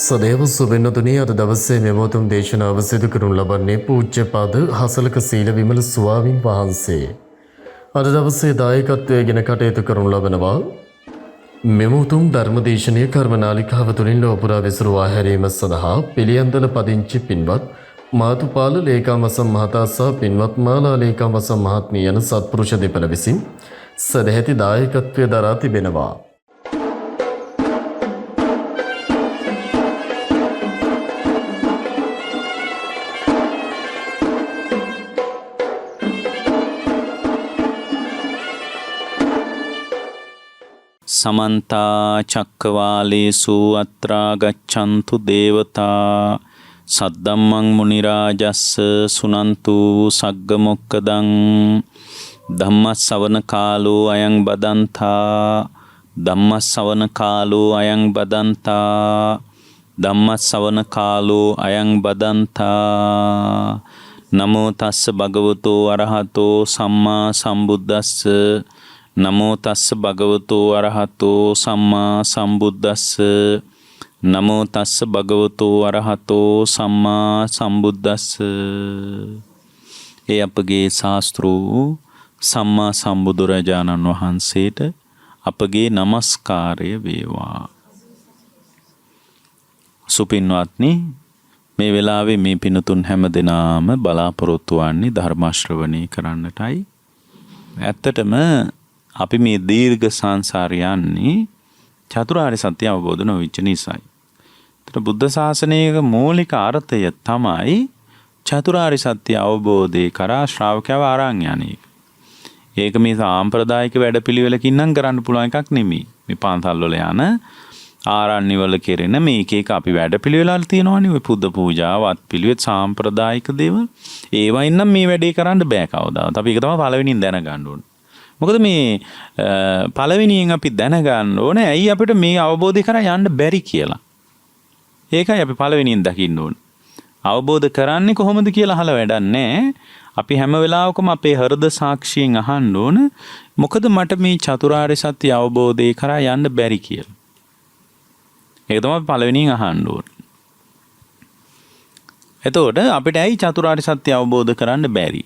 සදේව සුබින්නතුනි අද දවසේ මෙමොතුම් දේශනාව සිදු කරනු ලබන්නේ පූජ්‍යපද හසලක සීල විමල ස්වාමින් වහන්සේ. අද දවසේ දායකත්වය ගෙන කටයුතු කරනු ලබනවා මෙමොතුම් ධර්මදේශනීය කර්මනාලිකාව තුළින් ලෝපුරා විසුරුවා හැරීම සඳහා පිළියන්දල පදිංචි පින්වත් මාතුපාල ලේකාමසම් මහතා සහ පින්වත් මාලා ලේකාමසම් මහත්මිය යන සත්පුරුෂ දෙපළ විසින් සදැහැති දායකත්වය දරා තිබෙනවා. සමන්තා චක්කවාලේසු අත්‍රා ගච්ඡන්තු දේවතා සද්දම්මං මුනි රාජස්ස සුනන්තු සග්ග මොක්කදං ධම්මස්සවන කාලෝ අයං බදන්තා ධම්මස්සවන කාලෝ අයං බදන්තා ධම්මස්සවන කාලෝ අයං බදන්තා නමෝ තස්ස භගවතෝ අරහතෝ සම්මා සම්බුද්දස්ස නමෝ තස්ස භගවතෝ අරහතෝ සම්මා සම්බුද්දස්ස නමෝ තස්ස භගවතෝ අරහතෝ සම්මා සම්බුද්දස්ස. ඒ අපගේ ශාස්ත්‍රෝ සම්මා සම්බුදුරජාණන් වහන්සේට අපගේ নমස්කාරය වේවා. සුපින්වත්නි, මේ වෙලාවේ මේ පිනතුන් හැම දෙනාම බලාපොරොත්තු වන්නේ ධර්ම ශ්‍රවණය කරන්නටයි. ඇත්තටම අපි මේ දීර්ඝ සංසාරය යන්නේ චතුරාර්ය සත්‍ය අවබෝධ නොවිච්ච නිසායි. ඒතර බුද්ධ ශාසනයේ මූලික අර්ථය තමයි චතුරාර්ය සත්‍ය අවබෝධේ කරා ශ්‍රාවකයව ආරාං යන්නේ. ඒක මේ සාම්ප්‍රදායික වැඩපිළිවෙලකින් නම් කරන්න පුළුවන් එකක් නෙමෙයි. මේ පන්සල් වල යන ආරණ්‍ය වල කෙරෙන මේක එක අපි වැඩපිළිවෙලල් තියනවනේ. ඔය පුද පූජා, වත් පිළිවෙත්, සාම්ප්‍රදායික දේවල්. ඒවයින් නම් මේ වැඩේ කරන්න බෑ කවදාවත්. අපි ඒක තමයි පළවෙනියෙන් දැනගන්න ඕනේ. මොකද මේ පළවෙනියෙන් අපි දැනගන්න ඕනේ ඇයි අපිට මේ අවබෝධය කරා යන්න බැරි කියලා. ඒකයි අපි පළවෙනියෙන් දකින්න ඕනේ. අවබෝධ කරන්නේ කොහොමද කියලා අහලා වැඩක් නැහැ. අපි හැම වෙලාවකම අපේ හෘද සාක්ෂියෙන් අහන්න ඕන මොකද මට මේ චතුරාර්ය සත්‍ය අවබෝධය කරා යන්න බැරි කියලා. ඒක තමයි පළවෙනියෙන් අහන්න ඕනේ. එතකොට අපිට ඇයි චතුරාර්ය සත්‍ය අවබෝධ කරන්න බැරි?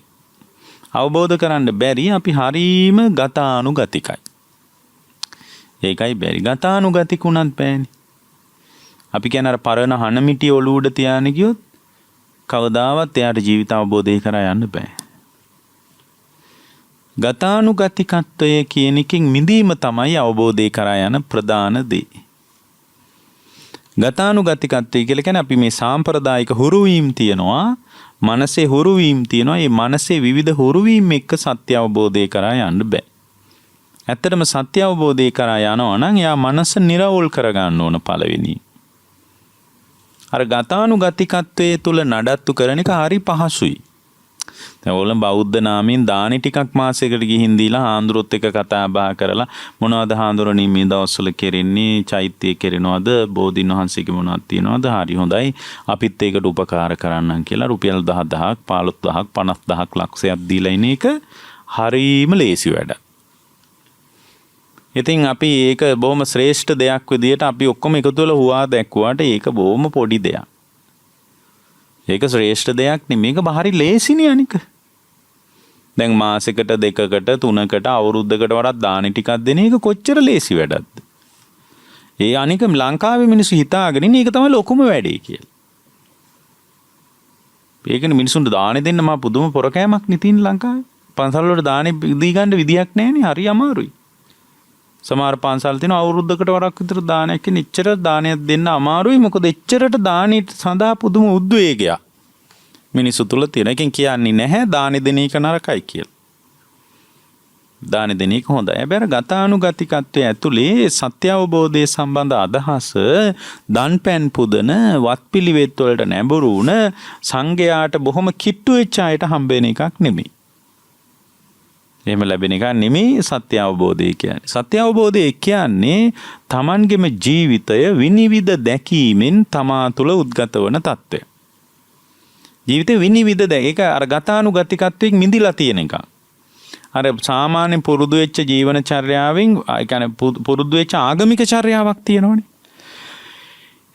අවබෝධ කරන්න බැරි අපි හරීම ගතානුගතිකයි. ඒකයි බැරි. ගතානුගතිකුණත් බෑනේ. අපි කියන අර පරණ හනමිටි ඔලුවඩ තියාගෙන ගියොත් කවදාවත් එයාට ජීවිත අවබෝධය කරා යන්න බෑ. ගතානුගතිකත්වය කියන එකෙන් මිදීම තමයි අවබෝධය කරා යන ප්‍රධාන දේ. ගතානුගතිකත්වය කියලා කියන්නේ අපි මේ සාම්ප්‍රදායික හුරුවීම් තියනවා. මනසේ හුරුවීම් තියෙනවා. මේ මනසේ විවිධ හුරුවීම් එක්ක සත්‍ය අවබෝධය කරා යන්න බෑ. ඇත්තටම සත්‍ය අවබෝධය කරා යනවා නම් යා මනස නිරවුල් කරගන්න ඕන පළවෙනි. අර ගතානුගතිකත්වයේ තුල නඩත්තු කරන එක හරි පහසුයි. දැන් ඕගොල්ලෝ බෞද්ධ නාමයෙන් දානි ටිකක් මාසයකට ගිහින් දීලා හාමුදුරුවොත් එක්ක කතා බහ කරලා මොනවද හාමුදුරනේ මේ දවස්වල කෙරෙන්නේ, චෛත්‍යය කෙරෙනවද, බෝධින් වහන්සේගේ මොනවද තියනවද, හරි හොඳයි අපිත් ඒකට උපකාර කරන්නම් කියලා රුපියල් 10000ක් 15000ක් 50000ක් ලක්ෂයක් දීලා ඉන්න එක හරීම ලේසි වැඩක්. ඉතින් අපි ඒක බොහොම ශ්‍රේෂ්ඨ දෙයක් විදියට අපි ඔක්කොම එකතු වෙලා හුවා දැක්කුවාට ඒක බොහොම පොඩි දෙයක්. ඒක ශ්‍රේෂ්ඨ දෙයක් නෙමෙයි. මේක බහරි ලේසිනේ අනික. දැන් මාසෙකට, දෙකකට, තුනකට, අවුරුද්දකට වඩා දානි ටිකක් දෙන එක කොච්චර ලේසි වැඩක්ද? ඒ අනික ලංකාවේ මිනිස්සු හිතාගෙන ඉන්නේ ඒක තමයි ලොකුම වැඩේ කියලා. ඒකනේ මිනිස්සුන්ට දානි දෙන්න මා පුදුම පොරකෑමක් නේ තියෙන ලංකාවේ. පන්සල් වල දානි දී ගන්න විදියක් නැහැනේ. හරි අමාරුයි. සමහර පන්සල් තියෙන අවුරුද්දකට වරක් විතර දානයක් කියන ඉච්චර දානයක් දෙන්න අමාරුයි. මොකද එච්චරට දානි සඳහා පුදුම උද්වේගයක් මිනිස්සු තුල තියෙන. එකෙන් කියන්නේ නැහැ දානි දෙන එක නරකයි කියලා. දානි දෙන එක හොඳයි. හැබැයි ගතානුගතිකත්වයේ ඇතුලේ සත්‍ය අවබෝධයේ සම්බන්ධ අදහස දන්පැන් පුදන වත්පිළිවෙත් වලට නැඹුරු වුණ සංඝයාට බොහොම කිට්ටු වෙච්ච අයට හම්බෙන එකක් නෙමෙයි. එහෙම ලැබෙන එක නෙමෙයි සත්‍ය අවබෝධය කියන්නේ. සත්‍ය අවබෝධය කියන්නේ Tamanගේම ජීවිතය විනිවිද දැකීමෙන් තමා තුළ උද්ගත වන තත්ත්වය. ජීවිතේ විනිවිද ඒක අර ගතානුගතිකත්වයෙන් මිදිලා තියෙන එක. අර සාමාන්‍ය පුරුදු වෙච්ච ජීවන චර්යාවෙන් ඒ කියන්නේ පුරුදු වෙච්ච ආගමික චර්යාවක් තියෙනවනේ.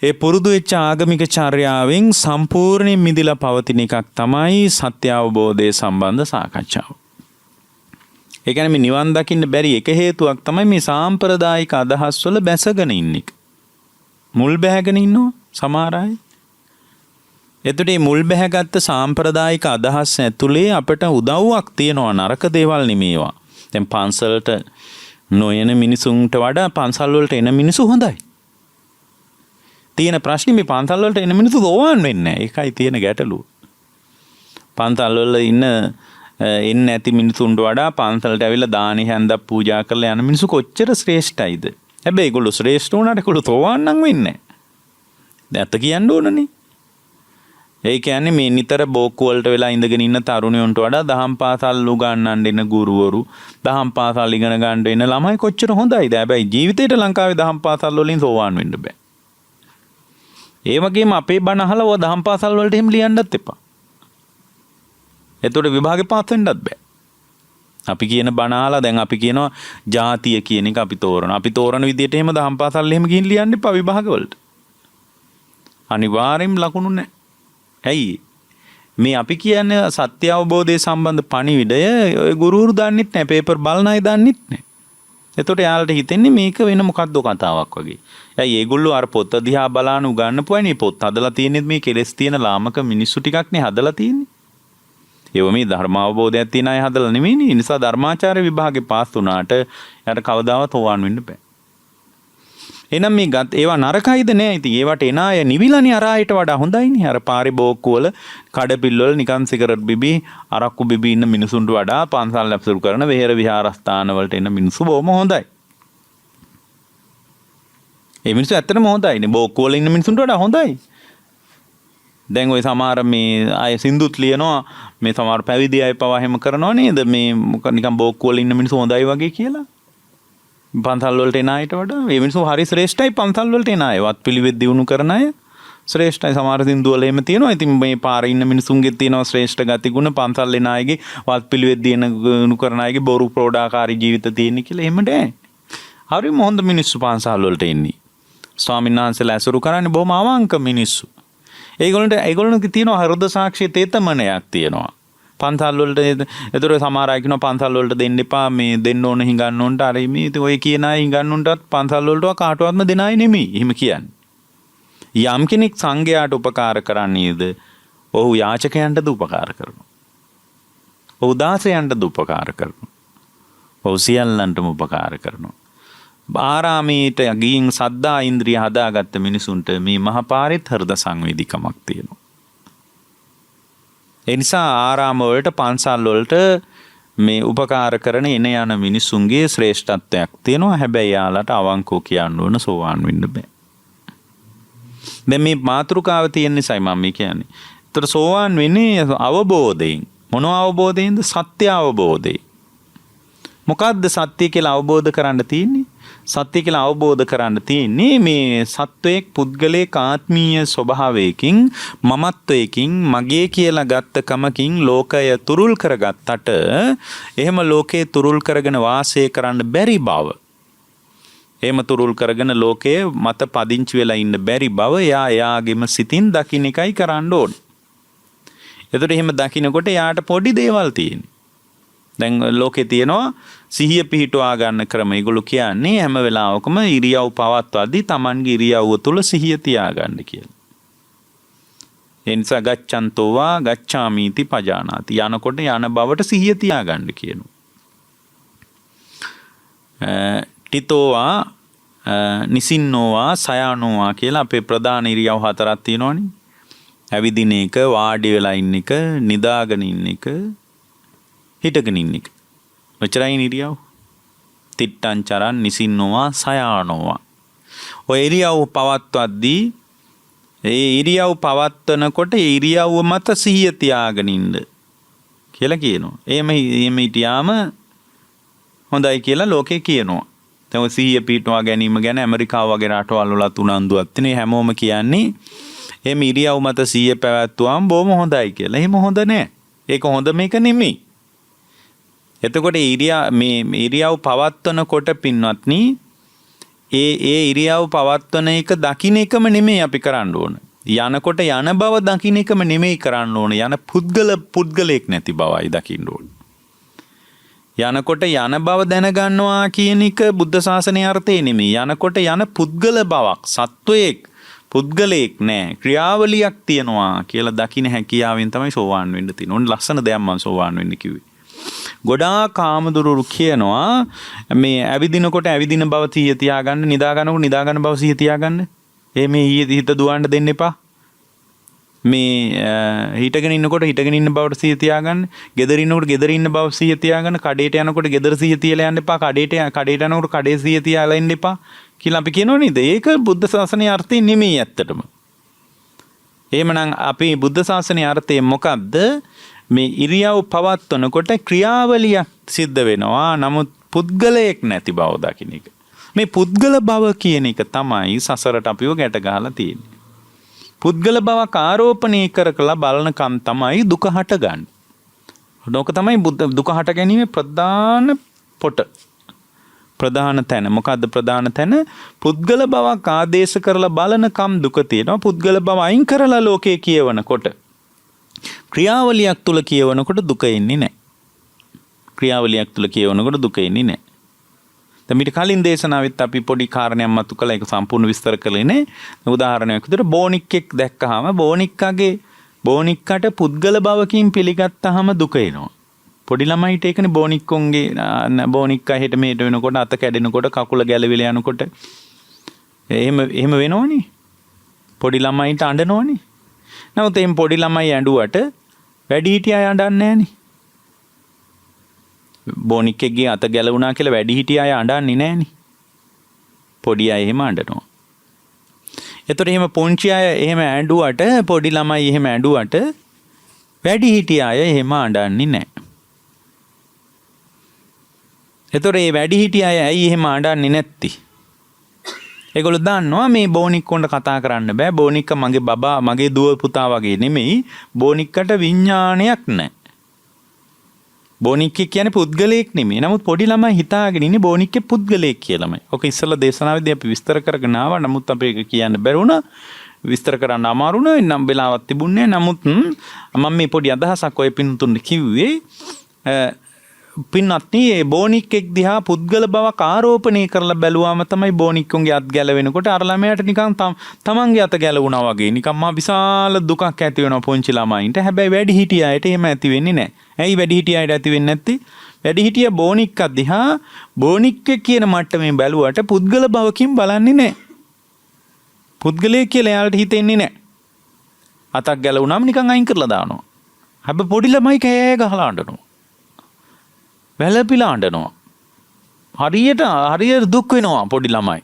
ඒ පුරුදු වෙච්ච ආගමික චර්යාවෙන් සම්පූර්ණයෙන් මිදිලා පවතින එකක් තමයි සත්‍ය අවබෝධය සම්බන්ධ සාකච්ඡාව. ඒ කියන්නේ මේ නිවන් දකින්න බැරි එක හේතුවක් තමයි මේ සාම්ප්‍රදායික අදහස් වල බැසගෙන ඉන්න එක. මුල් බැහැගෙන ඉන්නවා සමහර අය. එතකොට මේ මුල් බැහැගත්ත සාම්ප්‍රදායික අදහස් ඇතුලේ අපිට උදව්වක් තියනවා නරක දේවල් නෙමේවා. දැන් පන්සලට නොයන මිනිසුන්ට වඩා පන්සල් වලට එන මිනිසු හොඳයි. තියෙන ප්‍රශ්නේ මේ පන්සල් වලට එන මිනිස්සු සෝවාන් වෙන්නේ නැහැ. ඒකයි තියෙන ගැටලුව. පන්සල් වල එන්නේ නැති මිනිසුන්ට වඩා පන්සලට ඇවිල්ලා දානි හැන්දක් පූජා කරලා යන මිනිස්සු කොච්චර ශ්‍රේෂ්ඨයිද? හැබැයි ඒගොල්ලෝ ශ්‍රේෂ්ඨ වුණාට ඒගොල්ලෝ සෝවාන් නම් වෙන්නේ නැහැ. දැන් කියන්න ඕනනේ. ඒ කියන්නේ මේ නිතර බෝක්කු වලට වෙලා ඉඳගෙන ඉන්න තරුණයන්ට වඩා දහම් පාසල් උගන්වන්න එන ගුරුවරු, දහම් පාසල් ඉගෙන ගන්න එන ළමයි කොච්චර හොඳයිද? හැබැයි ජීවිතේට ලංකාවේ දහම් පාසල් වලින් සෝවාන් වෙන්න බෑ. ඒ වගේම අපේ බණ අහලා ඔය දහම් පාසල් වලට එහෙම ලියන්නත් එපා. එතකොට විභාගේ පාස් වෙන්නත් බෑ. අපි කියන බණ අහලා දැන් අපි කියනවා ජාතිය කියන එක අපි තෝරනවා. අපි තෝරන විදිහට එහෙම දහම් පාසල් එහෙම ගිහින් ලියන්න එපා විභාග වලට. අනිවාර්යෙන්ම ලකුණු නැහැ. ඇයි? මේ අපි කියන්නේ සත්‍ය අවබෝධය සම්බන්ධ පණිවිඩය ඔය ගුරුවරු දන්නෙත් නැහැ. පේපර් බලන අය දන්නෙත් නැහැ. එතකොට යාළුට හිතෙන්නේ මේක වෙන මොකක්ද කතාවක් වගේ. ඇයි ඒගොල්ලෝ අර පොත දිහා බලන උගන්නපුවයිනේ පොත් හදලා තියෙන්නේ මේ කෙලස් තියෙන ලාමක මිනිස්සු ටිකක් නේ හදලා තියෙන්නේ. ඒව මේ ධර්ම අවබෝධයක් තියෙන අය හදලා නෙමෙයිනේ. ඒ නිසා ධර්මාචාර්ය විභාගේ පාස් වුණාට යාට කවදාවත් හොවන්න වෙන්න බෑ. එහෙනම් මේ ඒවා නරකයිද නෑ. ඉතින් ඒවට එන අය නිවිලානේ අර අයට වඩා හොඳයිනේ. අර පාරේ බෝක්කු වල කඩපිල් වල නිකන් සිගරට් බිබි අරක්කු බිබි ඉන්න මිනිසුන්ට වඩා පන්සල් ලැබසුරු කරන වෙහෙර විහාරස්ථාන වලට එන මිනිස්සු බොහොම හොඳයි. ඒ මිනිස්සු ඇත්තටම හොඳයිනේ. බෝක්කු වල ඉන්න මිනිසුන්ට වඩා හොඳයි. දැන් ওই සමහර මේ අය සින්දුත් ලියනවා මේ සමහර පැවිදි අය පවා එහෙම කරනවා නේද? මේ නිකන් බෝක්කු වල ඉන්න මිනිස්සු හොඳයි වගේ කියලා. පන්සල් වලට එන අයට වඩා මේ මිනිස්සු හරි ශ්‍රේෂ්ඨයි. පන්සල් වලට එන අය වත් පිළිවෙත් දිනු කරන අය ශ්‍රේෂ්ඨයි. සමහර සින්දු වල එහෙම තියෙනවා. ඉතින් මේ පාරේ ඉන්න මිනිසුන්ගේ තියෙනවා ශ්‍රේෂ්ඨ ගතිගුණ. පන්සල් එන අයගේ වත් පිළිවෙත් දිනු කරන අයගේ බොරු ප්‍රෝඩාකාරී ජීවිත තියෙන කියලා එහෙම නෑ. හරිම හොඳ මිනිස්සු පන්සල් වලට එන්නේ. ස්වාමීන් වහන්සේලා ඇසුරු කරන්නේ බොහොම අවංක මිනිස්සු. ඒගොල්ලන්ගේ තියෙනවා හෘද සාක්ෂි තේතමනයක් තියෙනවා. පන්සල් වලට ඒතර සමහර අය කියනවා පන්සල් වලට දෙන්න එපා මේ දෙන්න ඕන හිඟන්න ඕනට අර මේ ඉතින් ඔය කියන අය හිඟන්න උන්ටත් පන්සල් වලට කාටවත්ම දෙන අය නෙමෙයි. එහෙම කියන්නේ. යම් කෙනෙක් සංඝයාට උපකාර කරන්නේද ඔහු යාචකයන්ටද උපකාර කරනවා. ඔහු දාසයන්ටද උපකාර කරනවා. ඔහු සියල්ලන්ටම උපකාර කරනවා. ආරාමීට ගිහින් සද්දා ඉන්ද්‍රිය හදාගත්ත මිනිසුන්ට මේ මහා පාරෙත් හෘද සංවේදීකමක් තියෙනවා. ඒ නිසා ආරාම වලට පන්සල් වලට මේ උපකාර කරන එන යන මිනිසුන්ගේ ශ්‍රේෂ්ඨත්වයක් තියෙනවා. හැබැයි යාලට අවංකව කියන්න ඕන සෝවාන් වෙන්න බෑ. දැන් මේ මාතෘකාව තියෙන නිසායි මම කියන්නේ. ඒතර සෝවාන් වෙන්නේ අවබෝධයෙන්. මොන අවබෝධයෙන්ද? සත්‍ය අවබෝධයෙන්. මොකද්ද සත්‍ය කියලා අවබෝධ කරන්න තියෙන්නේ? සත්‍ය කියලා අවබෝධ කරන්න තියෙන්නේ මේ සත්වයේ පුද්ගලයක ආත්මීය ස්වභාවයකින් මමත්වයකින් මගේ කියලා ගත්ත කමකින් ලෝකය තුරුල් කරගත්තට එහෙම ලෝකේ තුරුල් කරගෙන වාසය කරන්න බැරි බව. එහෙම තුරුල් කරගෙන ලෝකයේ මත පදිංචි වෙලා ඉන්න බැරි බව එයාගේම සිතින් දකින්න එකයි කරන්න ඕනේ. එතකොට එහෙම දකින්නකොට එයාට පොඩි දේවල් තියෙනවා. දැන් ලෝකේ තියෙනවා සිහිය පිහිටුවා ගන්න ක්‍රම. ඒගොල්ලෝ කියන්නේ හැම වෙලාවකම ඉරියව් පවත්වද්දී Tamanගේ ඉරියව්ව තුල සිහිය තියාගන්න කියලා. ඒ නිසා ගච්ඡන්තෝවා ගච්ඡාමීති පජානාති. යනකොට යන බවට සිහිය තියාගන්න කියනවා. ටිතෝවා නිසින්නෝවා සයානෝවා කියලා අපේ ප්‍රධාන ඉරියව් හතරක් තියෙනවනේ. ඇවිදින එක, වාඩි වෙලා ඉන්න එක, නිදාගෙන ඉන්න එක, හිටගෙන ඉන්න එක. ඔච්චරයි ඉරියව්. තිට්ටං චරන් නිසින්නෝවා සයානෝවා. ඔය ඉරියව් පවත්වද්දී ඒ ඉරියව් පවත්වනකොට ඒ ඉරියව්ව මත සිහිය තියාගෙන ඉන්න කියලා කියනවා. එහෙම හිටියාම හොඳයි කියලා ලෝකේ කියනවා. දැන් සිහිය පිටවා ගැනීම ගැන ඇමරිකාව වගේ රටවල් වලත් උනන්දුවක් තියෙන. හැමෝම කියන්නේ එහෙම ඉරියව් මත සිහිය පැවැත්වුවාම බොහොම හොඳයි කියලා. එහෙම හොඳ නෑ. ඒක හොඳ මේක නෙමෙයි. එතකොට මේ ඉරියව් පවත්වනකොට පින්වත්නි ඒ ඉරියව් පවත්වන එක දකින්න එකම නෙමෙයි අපි කරන්න ඕන. යනකොට යන බව දකින්න එකම නෙමෙයි කරන්න ඕන. යන පුද්ගලයෙක් නැති බවයි දකින්න ඕන. යනකොට යන බව දැනගන්නවා කියන එක බුද්ධ ශාසනයේ අර්ථය නෙමෙයි. යනකොට යන පුද්ගල බවක්, සත්වයක්, පුද්ගලයෙක් නෑ, ක්‍රියාවලියක් තියනවා කියලා දකින්න හැකියාවෙන් තමයි සෝවාන් වෙන්න තියෙන්නේ. ඕන ලස්සන දෙයක් මම සෝවාන් වෙන්න කිව්වේ. ගොඩාක් කාමදුරු කියනවා මේ ඇවිදිනකොට ඇවිදින බව සිහිය තියාගන්න, නිදා ගන්නකොට නිදා ගන්න බව සිහිය තියාගන්න. මේ හිත දුවන්න දෙන්න එපා. මේ හිටගෙන ඉන්නකොට හිටගෙන ඉන්න බවට සිහිය තියාගන්න. ගෙදර ඉන්නකොට ගෙදර ඉන්න බව සිහිය තියාගන්න. කඩේට යනකොට ගෙදර සිහිය තියලා යන්න එපා. කඩේට යනකොට කඩේ සිහිය තියාලා ඉන්න එපා කියලා අපි කියනෝ නේද? ඒක බුද්ධ ශාසනයේ අර්ථය නෙමෙයි ඇත්තටම. එහෙමනම් අපි බුද්ධ ශාසනයේ අර්ථය මොකක්ද? මේ ඉරියව් පවත්වනකොට ක්‍රියාවලියක් සිද්ධ වෙනවා. නමුත් පුද්ගලයෙක් නැති බව දකින්න එක. මේ පුද්ගල බව කියන එක තමයි සසරට අපිව ගැට ගහලා තියෙන්නේ. පුද්ගල බවක් ආරෝපණය කරලා බලනකම් තමයි දුක හටගන්නේ. ඒක තමයි දුක හට ගැනීමේ ප්‍රධාන පොට. ප්‍රධාන තැන. මොකද්ද ප්‍රධාන තැන? පුද්ගල බවක් ආදේශ කරලා බලනකම් දුක තියෙනවා. පුද්ගල බව අයින් කරලා ලෝකේ කියවනකොට, ක්‍රියාවලියක් තුල කියවනකොට දුක එන්නේ නැහැ. ක්‍රියාවලියක් තුල කියවනකොට දුක එන්නේ නැහැ. දැන් මීට කලින් දේශනාවෙත් අපි පොඩි කාරණයක් මතු කළා. ඒක සම්පූර්ණ විස්තර කළේ නේ. උදාහරණයක් විදිහට බෝනික්ෙක් දැක්කහම බෝනික්කට පුද්ගල භවකින් පිළිගත්තාම දුක එනවා. පොඩි ළමයිට ඒකනේ බෝනික්කා හෙට මෙහෙට වෙනකොට අත කැඩෙනකොට කකුල ගැලවිලා යනකොට එහෙම වෙනවනේ. පොඩි ළමයිට අඬනවනේ. නමුත් එම් පොඩි ළමයි ඇඬුවට වැඩිහිටියා අඬන්නේ නැහනේ. බෝනික්කෙක්ගේ අත ගැලවුණා කියලා වැඩිහිටියා අය අඬන්නේ නැහනේ. පොඩි අය එහෙම අඬනවා. එතකොට එහෙම පුංචි අය එහෙම ඇඬුවට, පොඩි ළමයි එහෙම ඇඬුවට වැඩිහිටියා අය එහෙම අඬන්නේ නැහැ. එතකොට මේ වැඩිහිටියා අය ඇයි එහෙම අඬන්නේ නැත්තේ? ඒගොල්ලෝ දන්නවා මේ බෝනික්කොන්ට කතා කරන්න බෑ. බෝනික්ක මගේ බබා, මගේ දුව පුතා වගේ නෙමෙයි. බෝනික්කට විඥානයක් නැහැ. බෝනික්කේ කියන්නේ පුද්ගලයෙක් නෙමෙයි. නමුත් පොඩි ළමයි හිතාගෙන ඉන්නේ බෝනික්කේ පුද්ගලයෙක් කියලාමයි. ඔක ඉස්සෙල්ලා දේශනාවේදී අපි විස්තර කරගෙන ආවා. නමුත් අපි ඒක කියන්න බැරි වුණා. විස්තර කරන්න අමාරු වුණා. නම් වෙලාවක් තිබුණේ නැහැ. නමුත් මම මේ පොඩි අදහසක් ඔය පින්තුන් කිව්වේ පින්නත්නි බෝනික්ෙක් දිහා පුද්ගල බවක් ආරෝපණය කරලා බැලුවාම තමයි බෝනික්කුන්ගේ අත් ගැලවෙනකොට අර ළමයාට නිකන් තමන්ගේ අත ගැලවුණා වගේ නිකන් මා විශාල දුකක් ඇති වෙනවා පොන්චි ළමයින්ට. හැබැයි වැඩිහිටිය අයට එහෙම ඇති වෙන්නේ නැහැ. ඇයි වැඩිහිටිය අයට ඇති වෙන්නේ නැත්තේ? වැඩිහිටිය බෝනික්ක දිහා බෝනික්ෙක් කියන මට්ටමේ බැලුවට පුද්ගල බවකින් බලන්නේ නැහැ. පුද්ගලයෙක් කියලා එයාලට හිතෙන්නේ නැහැ. අතක් ගැලවුණාම නිකන් අයින් කරලා දානවා. හැබැයි පොඩි ළමයි කෑ ගහලා අඬනවා. වැළපිලා අඬනවා. හරියට දුක් වෙනවා පොඩි ළමයි.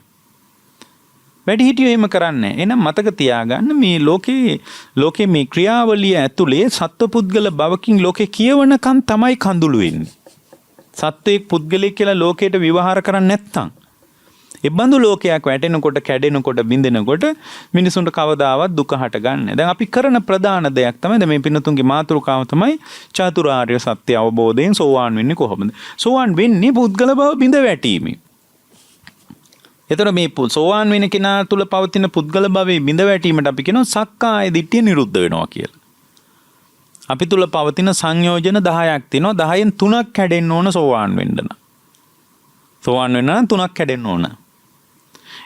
වැඩිහිටියෝ එහෙම කරන්නේ. එහෙනම් මතක තියාගන්න මේ ලෝකේ මේ ක්‍රියාවලිය ඇතුලේ සත්වපුද්ගල බවකින් ලෝකේ කියවනකන් තමයි කඳුළු වෙන්නේ. සත්වයක් පුද්ගලයෙක් කියලා ලෝකයට විවහාර කරන්නේ නැත්තම් ඒ බඳු ලෝකයක් වැටෙනකොට, කැඩෙනකොට, බින්දෙනකොට මිනිසුන්ට කවදාවත් දුක හටගන්නේ. දැන් අපි කරන ප්‍රධාන දෙයක් තමයි දැන් මේ පින්නතුන්ගේ මාතෘකාව තමයි චතුරාර්ය සත්‍ය අවබෝධයෙන් සෝවාන් වෙන්නේ කොහොමද? සෝවාන් වෙන්නේ පුද්ගල බව බිඳ වැටීමෙන්. එතකොට මේ සෝවාන් වෙන කෙනා තුල පවතින පුද්ගල භවයේ බිඳ වැටීමට අපි කියනවා සක්කාය දිට්ඨිය නිරුද්ධ වෙනවා කියලා. අපි තුල පවතින සංයෝජන 10ක් තියෙනවා. 10න් 3ක් කැඩෙන්න ඕන සෝවාන් වෙන්න නම්. සෝවාන් වෙන්න නම් 3ක් කැඩෙන්න ඕන.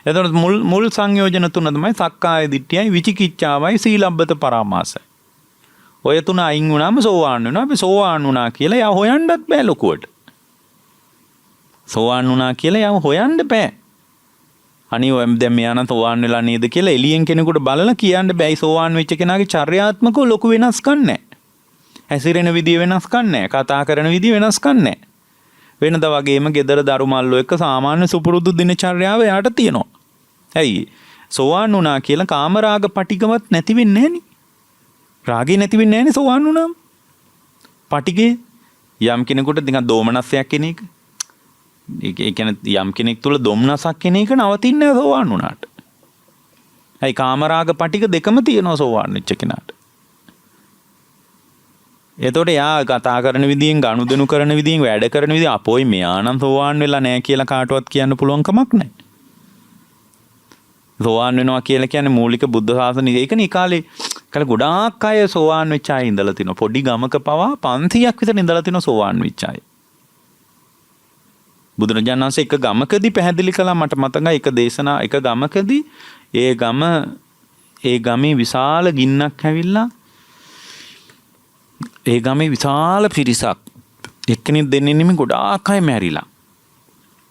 එතකොට මුල් සංයෝජන තුන තමයි සක්කාය දිට්ඨියයි, විචිකිච්ඡාවයි, සීලබ්බත පරාමාසයි. ඔය තුන අයින් වුණාම සෝවාන් වෙනවා. අපි සෝවාන් වුණා කියලා යා හොයන්නත් බෑ ලොකුවට. සෝවාන් වුණා කියලා යා හොයන්න බෑ. අනිවාර්යයෙන් දැන් මෙයා නම් සෝවාන් වෙලා නේද කියලා එළියෙන් කෙනෙකුට බලලා කියන්න බෑයි. සෝවාන් වෙච්ච කෙනාගේ චර්යාත්මකව ලොකු වෙනස්කම් නැහැ. හැසිරෙන විදිය වෙනස්කම් නැහැ. කතා කරන විදිය වෙනස්කම් නැහැ. වෙනද වගේම ගෙදර දරු මල්ලෝ එක්ක සාමාන්‍ය සුපුරුදු දිනචර්යාව යාට තියෙනවා. ඇයි? සෝවාන් වුණා කියලා කාමරාග පටිගවත් නැති වෙන්නේ නැහනේ. රාගේ නැති වෙන්නේ නැහනේ සෝවාන් වුණාම. පටිගේ යම් කෙනෙකුට නිකන් දෝමනස්සයක් කෙන එක. ඒ කියන්නේ යම් කෙනෙක් තුල දොම්නසක් කෙන එක නවතින්නේ නැහැ සෝවාන් වුණාට. ඇයි කාමරාග පටික දෙකම තියෙනවා සෝවාන් වෙච්ච කෙනාට. එතකොට යා කතා කරන විදියෙන්, ගනුදෙනු කරන විදියෙන්, වැඩ කරන විදියෙන් අපෝයි මෙයා නම් සෝවාන් වෙලා නැහැ කියලා කාටවත් කියන්න පුළුවන් කමක් නැහැ. සෝවාන් වෙනවා කියලා කියන්නේ මූලික බුද්ධ ශාසනය. ඒකනේ කාලේ ගොඩාක් අය සෝවාන් වෙච්ච අය ඉඳලා තිනවා. පොඩි ගමක පවා 500ක් විතර ඉඳලා තිනවා සෝවාන් වෙච්ච අය. බුදුරජාණන් වහන්සේ එක ගමකදී පැහැදිලි කළා මට මතකයි එක දේශනා එක ගමකදී ඒ ගමේ විශාල ගින්නක් ඇවිල්ලා ඒ ගමේ විශාල පිරිසක් එක්කෙනෙක් දෙන්නේ නෙමෙයි ගොඩාක් අය මැරිලා.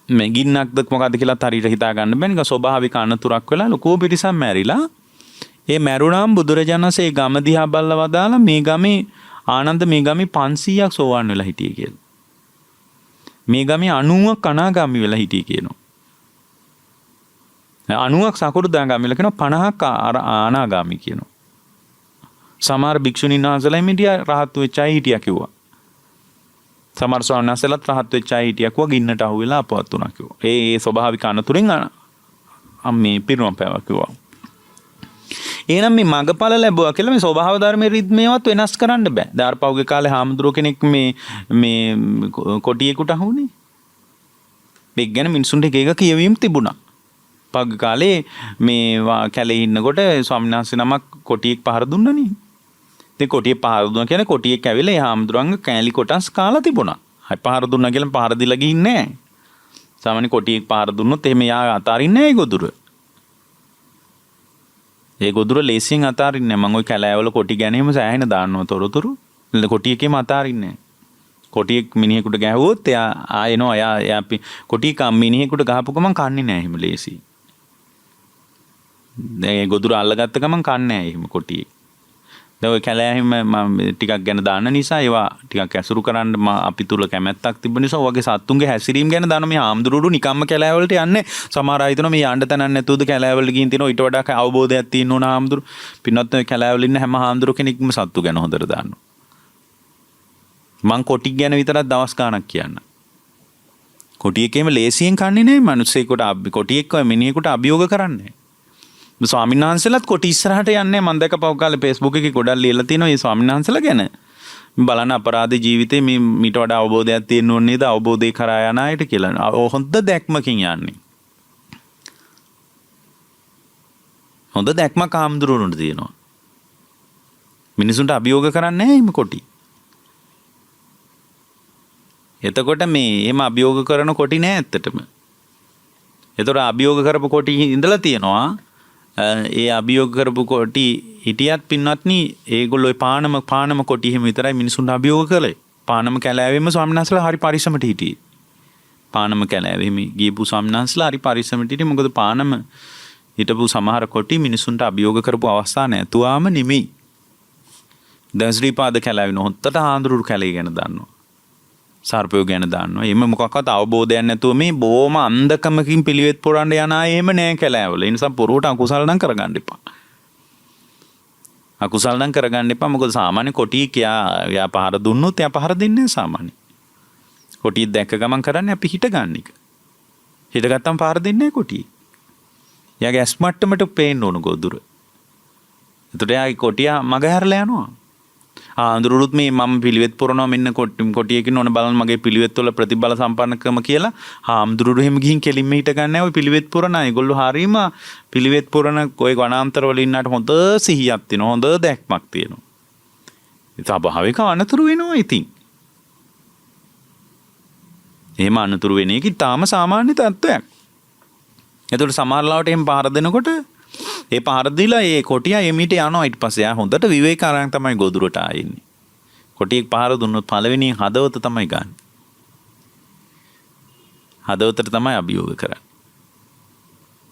මේ ගින්නක්ද මොකද්ද කියලා හරියට හිතා ගන්න බෑ. නිකන් ස්වභාවික අනතුරක් වෙලා ලොකු පිරිසක් මැරිලා. ඒ මැරුණාම බුදුරජාණන් වහන්සේ ගම දිහා බලලා වදාලා මේ ගමේ ආනන්ද මේ ගමේ 500ක් සෝවාන් වෙලා හිටියේ කියලා. මේ ගමේ 90ක් අනාගාමී වෙලා හිටියේ කියනවා. 90ක් සකෘදාගාමී වෙලා කියනවා 50ක් අනාගාමී කියනවා. සමහර භික්ෂුණීන් වහන්සේලා හිටියා රහත් වෙච්ච අය හිටියා කිව්වා. සමහර ස්වාමීන් වහන්සේලාත් රහත් වෙච්ච අය හිටියා කිව්වා ගින්නට අහු වෙලා අපවත් වුණා කිව්වා. ඒ ස්වභාවික අනතුරෙන් මේ පිරුණම් පෑවා කිව්වා. එහෙනම් මේ මගපල ලැබුවා කියලා මේ ස්වභාව ධර්මයේ රිද්මේවත් වෙනස් කරන්න බෑ. දාර්පවුගේ කාලේ හාමුදුරුව කෙනෙක් මේ කොටියෙකුට අහුනේ. මේක ගැන මිනිසුන්ට එක කියවීම තිබුණා. පග් කාලේ මේ කැලේ ඉන්නකොට ස්වාමීන් වහන්සේ නමක් කොටියෙක් පහර දුන්නනේ. ඉතින් කොටියෙක් පහර දුන්නා කියන්නේ කොටියෙක් ඇවිල්ලා ඒ හාමුදුරුවන්ගේ කෑලි කොටස් කාලා තිබුණා. හයි පහර දුන්නා කියලා පහර දීලා ගිහින්නේ නැහැ. සාමාන්‍ය කොටියෙක් පහර දුන්නොත් එහෙම යා අතාරින්නේ නැහැ ඒ ගොදුර. ඒ ගොදුර ලේසියෙන් අතාරින්නේ නැහැ. මම ওই කැලෑවල කොටි ගැනීම සෑහෙන දාන්නවා තොරතුරු. කොටියකේම අතාරින්නේ නැහැ. කොටියෙක් මිනිහෙකුට ගැහුවොත් එයා ආයෙනවා. එයා කොටියක මිනිහෙකුට ගහපු ගමන් කන්නේ නැහැ එහෙම ලේසි. දැන් ඒ ගොදුර අල්ලගත්ත ගමන් කන්නේ නැහැ එහෙම කොටියෙක්. දැන් ඔය කැලෑහිම මම ටිකක් ගැන දාන්න නිසා ඒවා ටිකක් ඇසුරු කරන්න අපි තුල කැමැත්තක් තිබ්බ නිසා ඔයගේ සත්තුන්ගේ හැසිරීම ගැන දාන මේ ආම්දුරුඩු නිකම්ම කැලෑවලට යන්නේ. සමහර අය හිතනවා මේ යන්න තැනක් නැතුවද කැලෑවලට ගිහින් තිනවා ඊට වඩා අවබෝධයක් තියෙන ඕන ආම්දුරු. පින්වත් ඔය කැලෑවල ඉන්න හැම ආම්දුරු කෙනෙක්ම සත්තු ගැන හොඳට දානවා. මං කොටි ගැන විතරක් දවස් ගාණක් කියන්න. කොටියකේම ලේසියෙන් කන්නේ නැහැ මිනිස්සෙකුට කොටියෙක් මිනිහෙකුට අභියෝග කරන්නේ. ස්වාමීන් වහන්සේලාත් කොටි ඉස්සරහට යන්නේ මම දැකපව කාලේ Facebook එකේ ගොඩක් ලියලා තියෙනවා මේ ස්වාමීන් වහන්සේලා ගැන. බලන්න අපරාධ ජීවිතේ මේ මීට වඩා අවබෝධයක් තියෙන්න ඕනේ නේද අවබෝධය කරා යන අයට කියලා. හොඳ දැක්මකින් යන්නේ. හොඳ දැක්මක් ආම්දුරුණුට තියෙනවා. මිනිසුන්ට අභියෝග කරන්නේ නැහැ මේ කොටි. එතකොට මේ එහෙම අභියෝග කරන කොටි නෑ ඇත්තටම. ඒතර අභියෝග කරපු කොටි ඉඳලා තියෙනවා. ඒ අභියෝග කරපු කොටි හිටියත් පින්වත්නි ඒගොල්ලෝ පානම කොටි එහෙම විතරයි මිනිසුන්ට අභියෝග කළේ. පානම කැලෑවෙම ස්වාමීන් වහන්සේලා හරි පරිස්සමට හිටියේ. පානම කැලෑවෙම ගියපු ස්වාමීන් වහන්සේලා හරි පරිස්සමට හිටියේ. මොකද පානම හිටපු සමහර කොටි මිනිසුන්ට අභියෝග කරපු අවස්ථා නැතුවාම නෙමෙයි. දැන් ශ්‍රීපාද කැලෑවෙන හොත්තට ආඳුරු කැලේ ගැන දන්නවා. සර්පයෝ ගැන දන්නවා. එහෙම මොකක්වත් අවබෝධයක් නැතුව මේ බොහොම අන්ධකමකින් පිළිවෙත් පුරන්න යන අය එහෙම නෑ කැලෑවල. ඒ නිසා පොරුවට අකුසල නම් කරගන්න එපා. අකුසල නම් කරගන්න එපා. මොකද සාමාන්‍ය කොටියෙක් යා පහර දුන්නොත් එයා පහර දෙන්නේ සාමාන්‍ය. කොටියෙක් දැක්ක ගමන් කරන්නේ අපි හිට ගන්න එක. හිට ගත්තම පහර දෙන්නේ කොටියෙක්. එයාගේ ඇස් මට්ටමට පේන්න ඕන ගොදුර. එතකොට එයාගේ කොටියා මග හැරලා යනවා. ආඳුරුරුත් මේ මම පිළිවෙත් පුරනවා මෙන්න කොටියකින් ඕන බලන්න මගේ පිළිවෙත් වල ප්‍රතිබල සම්පන්නකම කියලා ආඳුරුරු එහෙම ගිහින් කෙලින්ම හිට ගන්න ඔය පිළිවෙත් පුරන අයගොල්ලෝ හරීම පිළිවෙත් පුරන ඔය වනාන්තර වල ඉන්නට හොඳ සිහියක් තියෙනවා හොඳ දැක්මක් තියෙනවා. ඒ ස්වභාවික අනතුරු වෙනවා ඉතින්. එහෙම අනතුරු වෙන එක තාම සාමාන්‍ය තත්ත්වයක්. ඒතකොට සමහර ලාවට එහෙම පහර දෙනකොට ඒ පහර දීලා ඒ කොටියා එමීට යනවා ඊට පස්සේ ආ හොඳට විවේක අරන් තමයි ගොදුරට ආන්නේ. කොටියෙක් පහර දුන්නොත් පළවෙනියෙන් හදවත තමයි ගන්න. හදවතට තමයි අභියෝග කරන්නේ.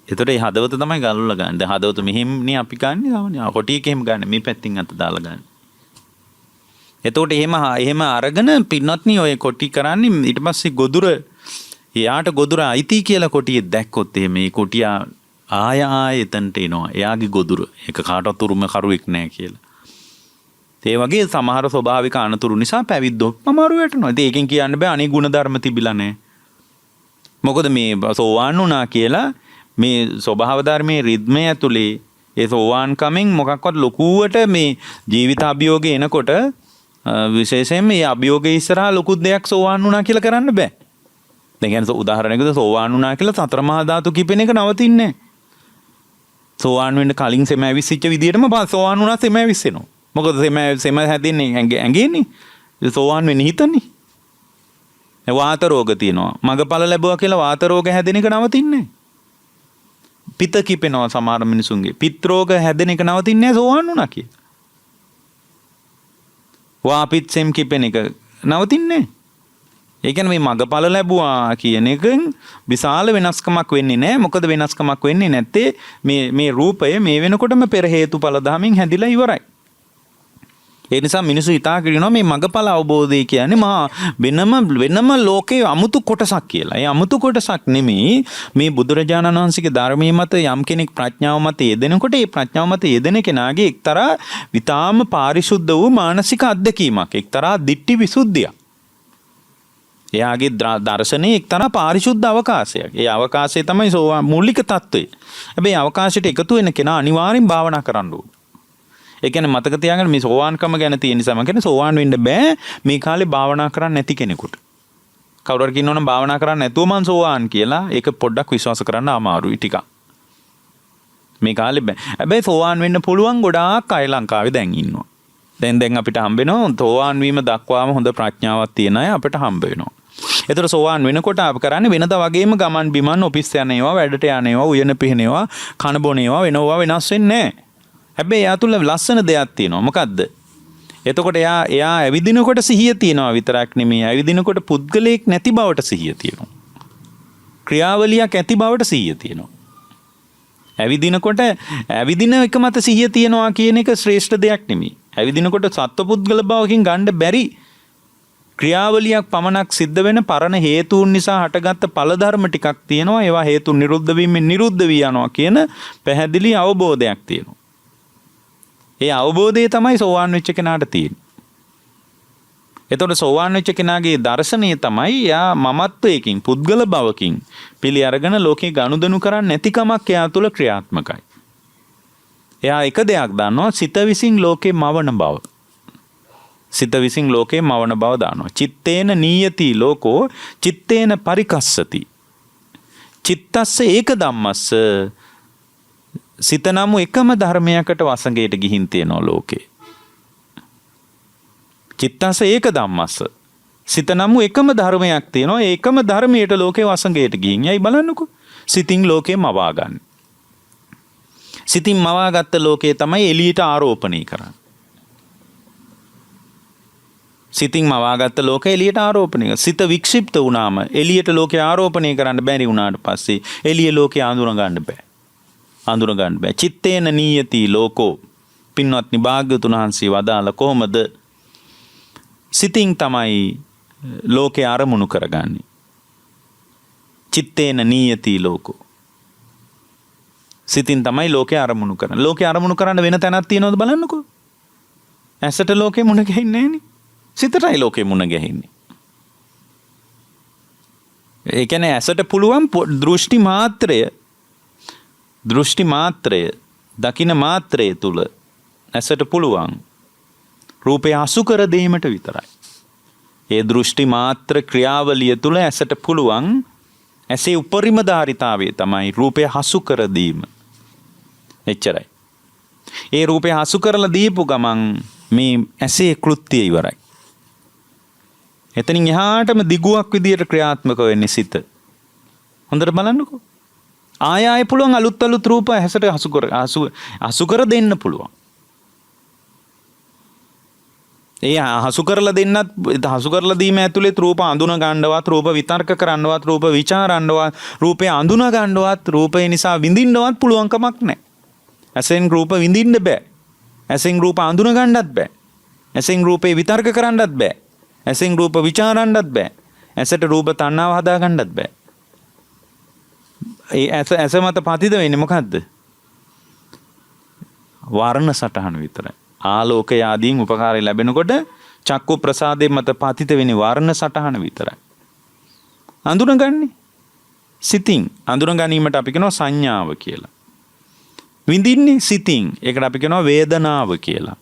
ඒතකොට ඒ හදවත තමයි ගල්වලා ගන්න. දැන් හදවත මෙහෙම්නේ අපි ගන්න සාමාන්‍ය. කොටියෙක් එහෙම ගන්න මේ පැත්තින් අත දාලා ගන්න. එතකොට එහෙම අරගෙන පින්නත්නි ඔය කොටි කරන්නේ ඊට පස්සේ ගොදුර එයාට ගොදුර අයිති කියලා කොටියෙක් දැක්කොත් එහෙම මේ කොටියා ආය එතනට එනවා. එයාගේ ගොදුර. ඒක කාටවත් උරුම කරුවෙක් නැහැ කියලා. ඒ වගේ සමහර ස්වභාවික අනතුරු නිසා පැවිද්දොත් අමාරු වෙටනවා. ඉතින් ඒකෙන් කියන්න බෑ අනේ ಗುಣධර්ම තිබිලා නැහැ. මොකද මේ සෝවාන් වුණා කියලා මේ ස්වභාව ධර්මයේ රිද්මය ඇතුලේ ඒ සෝවාන් කමෙන් මොකක්වත් ලොකුවට මේ ජීවිත අභියෝගේ එනකොට විශේෂයෙන් මේ අභියෝගේ ඉස්සරහා ලොකු දෙයක් සෝවාන් වුණා කියලා කරන්න බෑ. දැන් කියන්නේ උදාහරණයකට සෝවාන් වුණා කියලා සතර මහා ධාතු කිපෙන එක නවතින්නේ නැහැ. සෝවාන් වෙන්න කලින් සෙම ඇවිස්සිච්ච විදිහටම සෝවාන් වුණා සෙම ඇවිස්සෙනවා. මොකද සෙම හැදෙන්නේ ඇඟේනේ. සෝවාන් වෙන්න හිතන්නේ. වාත රෝග තියෙනවා. මගපල ලැබුවා කියලා වාත රෝග හැදෙන එක නවතින්නේ. පිත කිපෙනවා සමහර මිනිසුන්ගේ. පිත් රෝග හැදෙන එක නවතින්නේ සෝවාන් වුණා කියලා. වාපිත් සෙම් කිපෙන එක නවතින්නේ. ඒ කියන්නේ මේ මගපල ලැබුවා කියන එකෙන් විශාල වෙනස්කමක් වෙන්නේ නැහැ. මොකද වෙනස්කමක් වෙන්නේ නැත්තේ මේ රූපය මේ වෙනකොටම පෙර හේතුඵල ධමයෙන් හැදිලා ඉවරයි. ඒ නිසා මිනිස්සු හිතාගෙන ඉනවා මේ මගපල අවබෝධය කියන්නේ මහා වෙනම ලෝකයේ අමුතු කොටසක් කියලා. ඒ අමුතු කොටසක් නෙමෙයි මේ බුදුරජාණන් වහන්සේගේ ධර්මයේ මත යම් කෙනෙක් ප්‍රඥාව මත යෙදෙනකොට ඒ ප්‍රඥාව මත යෙදෙන කෙනාගේ එක්තරා විතාම පාරිශුද්ධ වූ මානසික අත්දැකීමක්, එක්තරා දිට්ඨි විසුද්ධියක්. එයාගේ දර්ශනයේ එක්තරා පාරිශුද්ධ අවකාශයක්. ඒ අවකාශය තමයි මූලික තත්ත්වය. හැබැයි අවකාශයට එකතු වෙන කෙනා අනිවාර්යෙන් භාවනා කරන්න ඕන. ඒ කියන්නේ මතක තියාගන්න මේ සෝවාන්කම ගැන තියෙන නිසා මම කියන්නේ සෝවාන් වෙන්න බෑ මේ කාලේ භාවනා කරන්න නැති කෙනෙකුට. කවුරු හරි කියනවනම් භාවනා කරන්න නැතුව මං සෝවාන් කියලා ඒක පොඩ්ඩක් විශ්වාස කරන්න අමාරුයි ටිකක්. මේ කාලේ බෑ. හැබැයි සෝවාන් වෙන්න පුළුවන් ගොඩාක් අය ලංකාවේ දැන් ඉන්නවා. දැන් අපිට හම්බ වෙනවා සෝවාන් වීම දක්වාම හොඳ ප්‍රඥාවක් තියෙන අය අපිට හම්බ වෙනවා. ඒතර සෝවාන් වෙනකොට අපි කරන්නේ වෙනදා වගේම ගමන් බිමන් ඔෆිස් යන ඒවා, වැඩට යන ඒවා, උයන පිහින ඒවා, කන බොන ඒවා වෙනවා වෙනස් වෙන්නේ නැහැ. හැබැයි එයා තුල ලස්සන දෙයක් තියෙනවා. මොකද්ද? එතකොට එයා ඇවිදිනකොට සිහිය තියෙනවා විතරක් නෙමෙයි. ඇවිදිනකොට පුද්ගලයෙක් නැති බවට සිහිය තියෙනවා. ක්‍රියාවලියක් ඇති බවට සිහිය තියෙනවා. ඇවිදිනකොට ඇවිදින එක මත සිහිය තියෙනවා කියන එක ශ්‍රේෂ්ඨ දෙයක් නෙමෙයි. ඇවිදිනකොට සත්වපුද්ගල භවකින් ගන්න බැරි ක්‍රියාවලියක් පමණක් සිද්ධ වෙන පරණ හේතුන් නිසා හටගත්ත ඵල ධර්ම ටිකක් තියෙනවා. ඒවා හේතු නිරුද්ධ වීමෙන් නිරුද්ධ වී යනවා කියන පැහැදිලි අවබෝධයක් තියෙනවා. ඒ අවබෝධය තමයි සෝවාන් වෙච්ච කෙනාට තියෙන්නේ. එතකොට සෝවාන් වෙච්ච කෙනාගේ දර්ශනය තමයි යා මමත්වයකින් පුද්ගල භවකින් පිළි අරගෙන ලෝකේ ගනුදෙනු කරන්නේ නැතිකමක් එයා තුළ ක්‍රියාත්මකයි. එයා එක දෙයක් දන්නවා සිත විසින් ලෝකේ මවන බව. සිත විසින් ලෝකේ මවන බව දන්නවා. චිත්තේන නීයති ලෝකෝ චිත්තේන පරිකස්සති. චිත්තස්ස ඒක ධම්මස්ස සිත නමු එකම ධර්මයකට වසඟයට ගිහින් තියෙනවා ලෝකේ. චිත්තස ඒක ධම්මස්ස. සිත නමු එකම ධර්මයක් තියෙනවා. ඒකම ධර්මයට ලෝකේ වසඟයට ගිහින්. යයි බලන්නකෝ. සිතින් ලෝකේ මවා ගන්න. සිතින් මවාගත්ත ලෝකේ තමයි එළියට ආරෝපණය කරන්නේ. සිතින් මවාගත්ත ලෝකේ එළියට ආරෝපණය කරනවා. සිත වික්ෂිප්ත වුණාම එළියට ලෝකේ ආරෝපණය කරන්න බැරි වුණාට පස්සේ එළිය ලෝකේ අඳුන ගන්න බෑ. අඳුන ගන්න බෑ. චිත්තේන නීයති ලෝකෝ. පින්වත්නි භාග්‍යවතුන් වහන්සේ වදාළ කොහොමද? සිතින් තමයි ලෝකේ අරමුණු කරගන්නේ. චිත්තේන නීයති ලෝකෝ. සිතින් තමයි ලෝකේ අරමුණු කරන්නේ. ලෝකේ අරමුණු කරන්න වෙන තැනක් තියෙනවද බලන්නකෝ. ඇසට ලෝකේ මුණ ගැහින්නේ නැහනේ. සිතටයි ලෝකේ මුණ ගැහින්නේ. ඒ කියන්නේ ඇසට පුළුවන් දෘෂ්ටි මාත්‍රය දකින මාත්‍රය තුල ඇසට පුළුවන් රූපය හසු කර දීමට විතරයි. ඒ දෘෂ්ටි මාත්‍ර ක්‍රියාවලිය තුල ඇසට පුළුවන් ඇසේ උපරිම ධාරිතාවය තමයි රූපය හසු කර දීම. එච්චරයි. ඒ රූපය හසු කරලා දීපු ගමන් මේ ඇසේ කෘත්‍යය ඉවරයි. එතනින් එහාටම දිගුවක් විදියට ක්‍රියාත්මක වෙන්නේ සිත. හොඳට බලන්නකෝ. ආය පුළුවන් අලුත් රූප ඇසට හසු කර දෙන්න පුළුවන්. ඒ හසු කරලා දෙන්නත් හසු කරලා දීම ඇතුළේ රූප අඳුන ගන්නවත්, රූප විතර්ක කරන්නවත්, රූප විචාරන්නවත්, රූපේ අඳුන ගන්නවත්, රූපේ නිසා විඳින්නවත් පුළුවන් කමක් නැහැ. ඇසෙන් රූප විඳින්න බෑ. ඇසෙන් රූප අඳුන ගන්නත් බෑ. ඇසෙන් රූපේ විතර්ක කරන්නත් බෑ. ඇසෙන් රූප විචාරන්නත් බෑ. ඇසට රූප තණ්හාව හදා ගන්නත් බෑ. ඒ ඇස මත පතිත වෙන්නේ මොකද්ද? වර්ණ සටහන විතරයි. ආලෝකය ආදීන් උපකාරය ලැබෙනකොට චක්කු ප්‍රසාදේ මත පතිත වෙන්නේ වර්ණ සටහන විතරයි. අඳුනගන්නේ සිතින්. අඳුන ගැනීමට අපි කියනවා සංඥාව කියලා. විඳින්නේ සිතින්. ඒකට අපි කියනවා වේදනාව කියලා.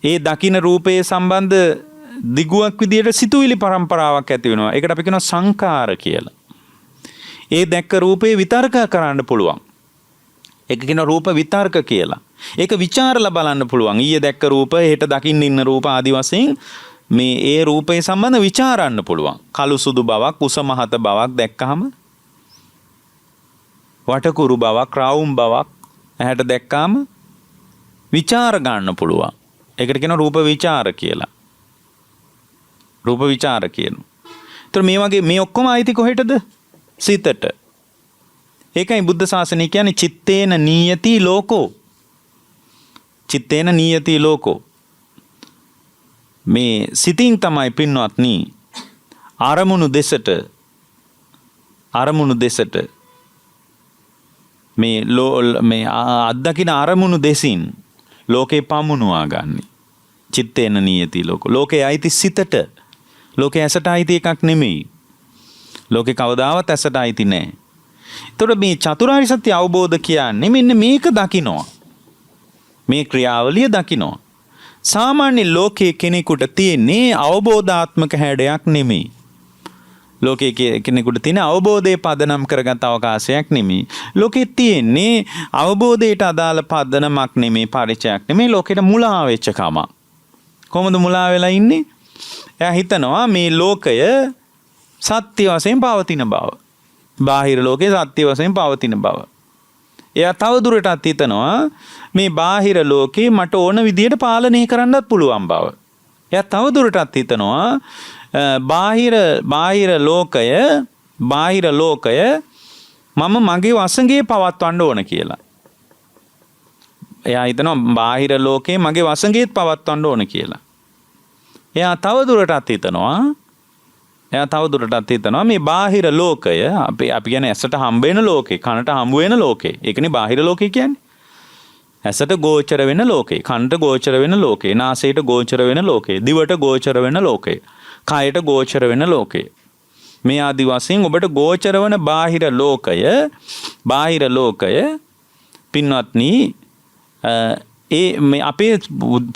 ඒ දකින්න රූපයේ සම්බන්ධ දිගුවක් විදියට සිතුවිලි පරම්පරාවක් ඇති වෙනවා. ඒකට අපි කියනවා සංකාර කියලා. ඒ දැක්ක රූපේ විතර්ක කරන්න පුළුවන්. ඒක කියන රූප විතර්ක කියලා. ඒක ਵਿਚාරලා බලන්න පුළුවන්. ඊයේ දැක්ක රූප, හෙට දකින්න ඉන්න රූප ආදි වශයෙන් මේ ඒ රූපේ සම්බන්ධ ਵਿਚාරන්න පුළුවන්. කළු සුදු බවක්, උස මහත බවක් දැක්කහම වටකුරු බවක්, රවුම් බවක් ඇහැට දැක්කාම විචාර ගන්න පුළුවන්. ඒකට කියන රූප විචාර කියලා. රූප විචාර කියනවා. ඒතර මේ වගේ මේ ඔක්කොම ආйти කොහෙටද? සිතට. ඒකයි බුද්ධ ශාසනය කියන්නේ චිත්තේන නීයති ලෝකෝ. චිත්තේන නීයති ලෝකෝ. මේ සිතින් තමයි පින්වත්නි අරමුණු දෙසට මේ අත්දකින අරමුණු දෙසින් ලෝකේ පමුණුවා ගන්න. චිත්තේන නීයති ලෝකෝ. ලෝකේ ආйти සිතට. ලෝකේ ඇසට ආйти එකක් නෙමෙයි. ලෝකේ කවදාවත් ඇසට ආйти නැහැ. එතකොට මේ චතුරාර්ය සත්‍ය අවබෝධ කියන්නේ මෙන්න මේක දකිනවා. මේ ක්‍රියාවලිය දකිනවා. සාමාන්‍ය ලෝකයේ කෙනෙකුට තියෙන්නේ අවබෝධාත්මක හැඩයක් නෙමෙයි. ලෝකයේ කෙනෙකුට තියෙන අවබෝධයේ පදනම් කරගත් අවකාශයක් නෙමෙයි. ලෝකයේ තියෙන්නේ අවබෝධයට අදාළ පදනමක් නෙමෙයි, පරිචයක් නෙමෙයි. ලෝකෙට මුලා වෙච්ච කම. කොහොමද මුලා වෙලා ඉන්නේ? එයා හිතනවා මේ ලෝකය සත්‍ය වශයෙන් පවතින බව. බාහිර ලෝකේ සත්‍ය වශයෙන් පවතින බව. එයා තව දුරටත් හිතනවා මේ බාහිර ලෝකේ මට ඕන විදියට පාලනය කරන්නත් පුළුවන් බව. එයා තව දුරටත් හිතනවා බාහිර ලෝකය මම මගේ වසඟේ පවත්වන්න ඕන කියලා. එයා හිතනවා බාහිර ලෝකේ මගේ වසඟේත් පවත්වන්න ඕන කියලා. එයා තව දුරටත් හිතනවා මේ බාහිර ලෝකය අපි කියන්නේ ඇසට හම්බ වෙන ලෝකේ, කනට හම්බ වෙන ලෝකේ. ඒකනේ බාහිර ලෝකේ කියන්නේ. ඇසට ගෝචර වෙන ලෝකේ, කනට ගෝචර වෙන ලෝකේ, නාසයට ගෝචර වෙන ලෝකේ, දිවට ගෝචර වෙන ලෝකේ, කයට ගෝචර වෙන ලෝකේ. මේ ආදි වශයෙන් ඔබට ගෝචර වන බාහිර ලෝකය පින්වත්නි මේ අපේ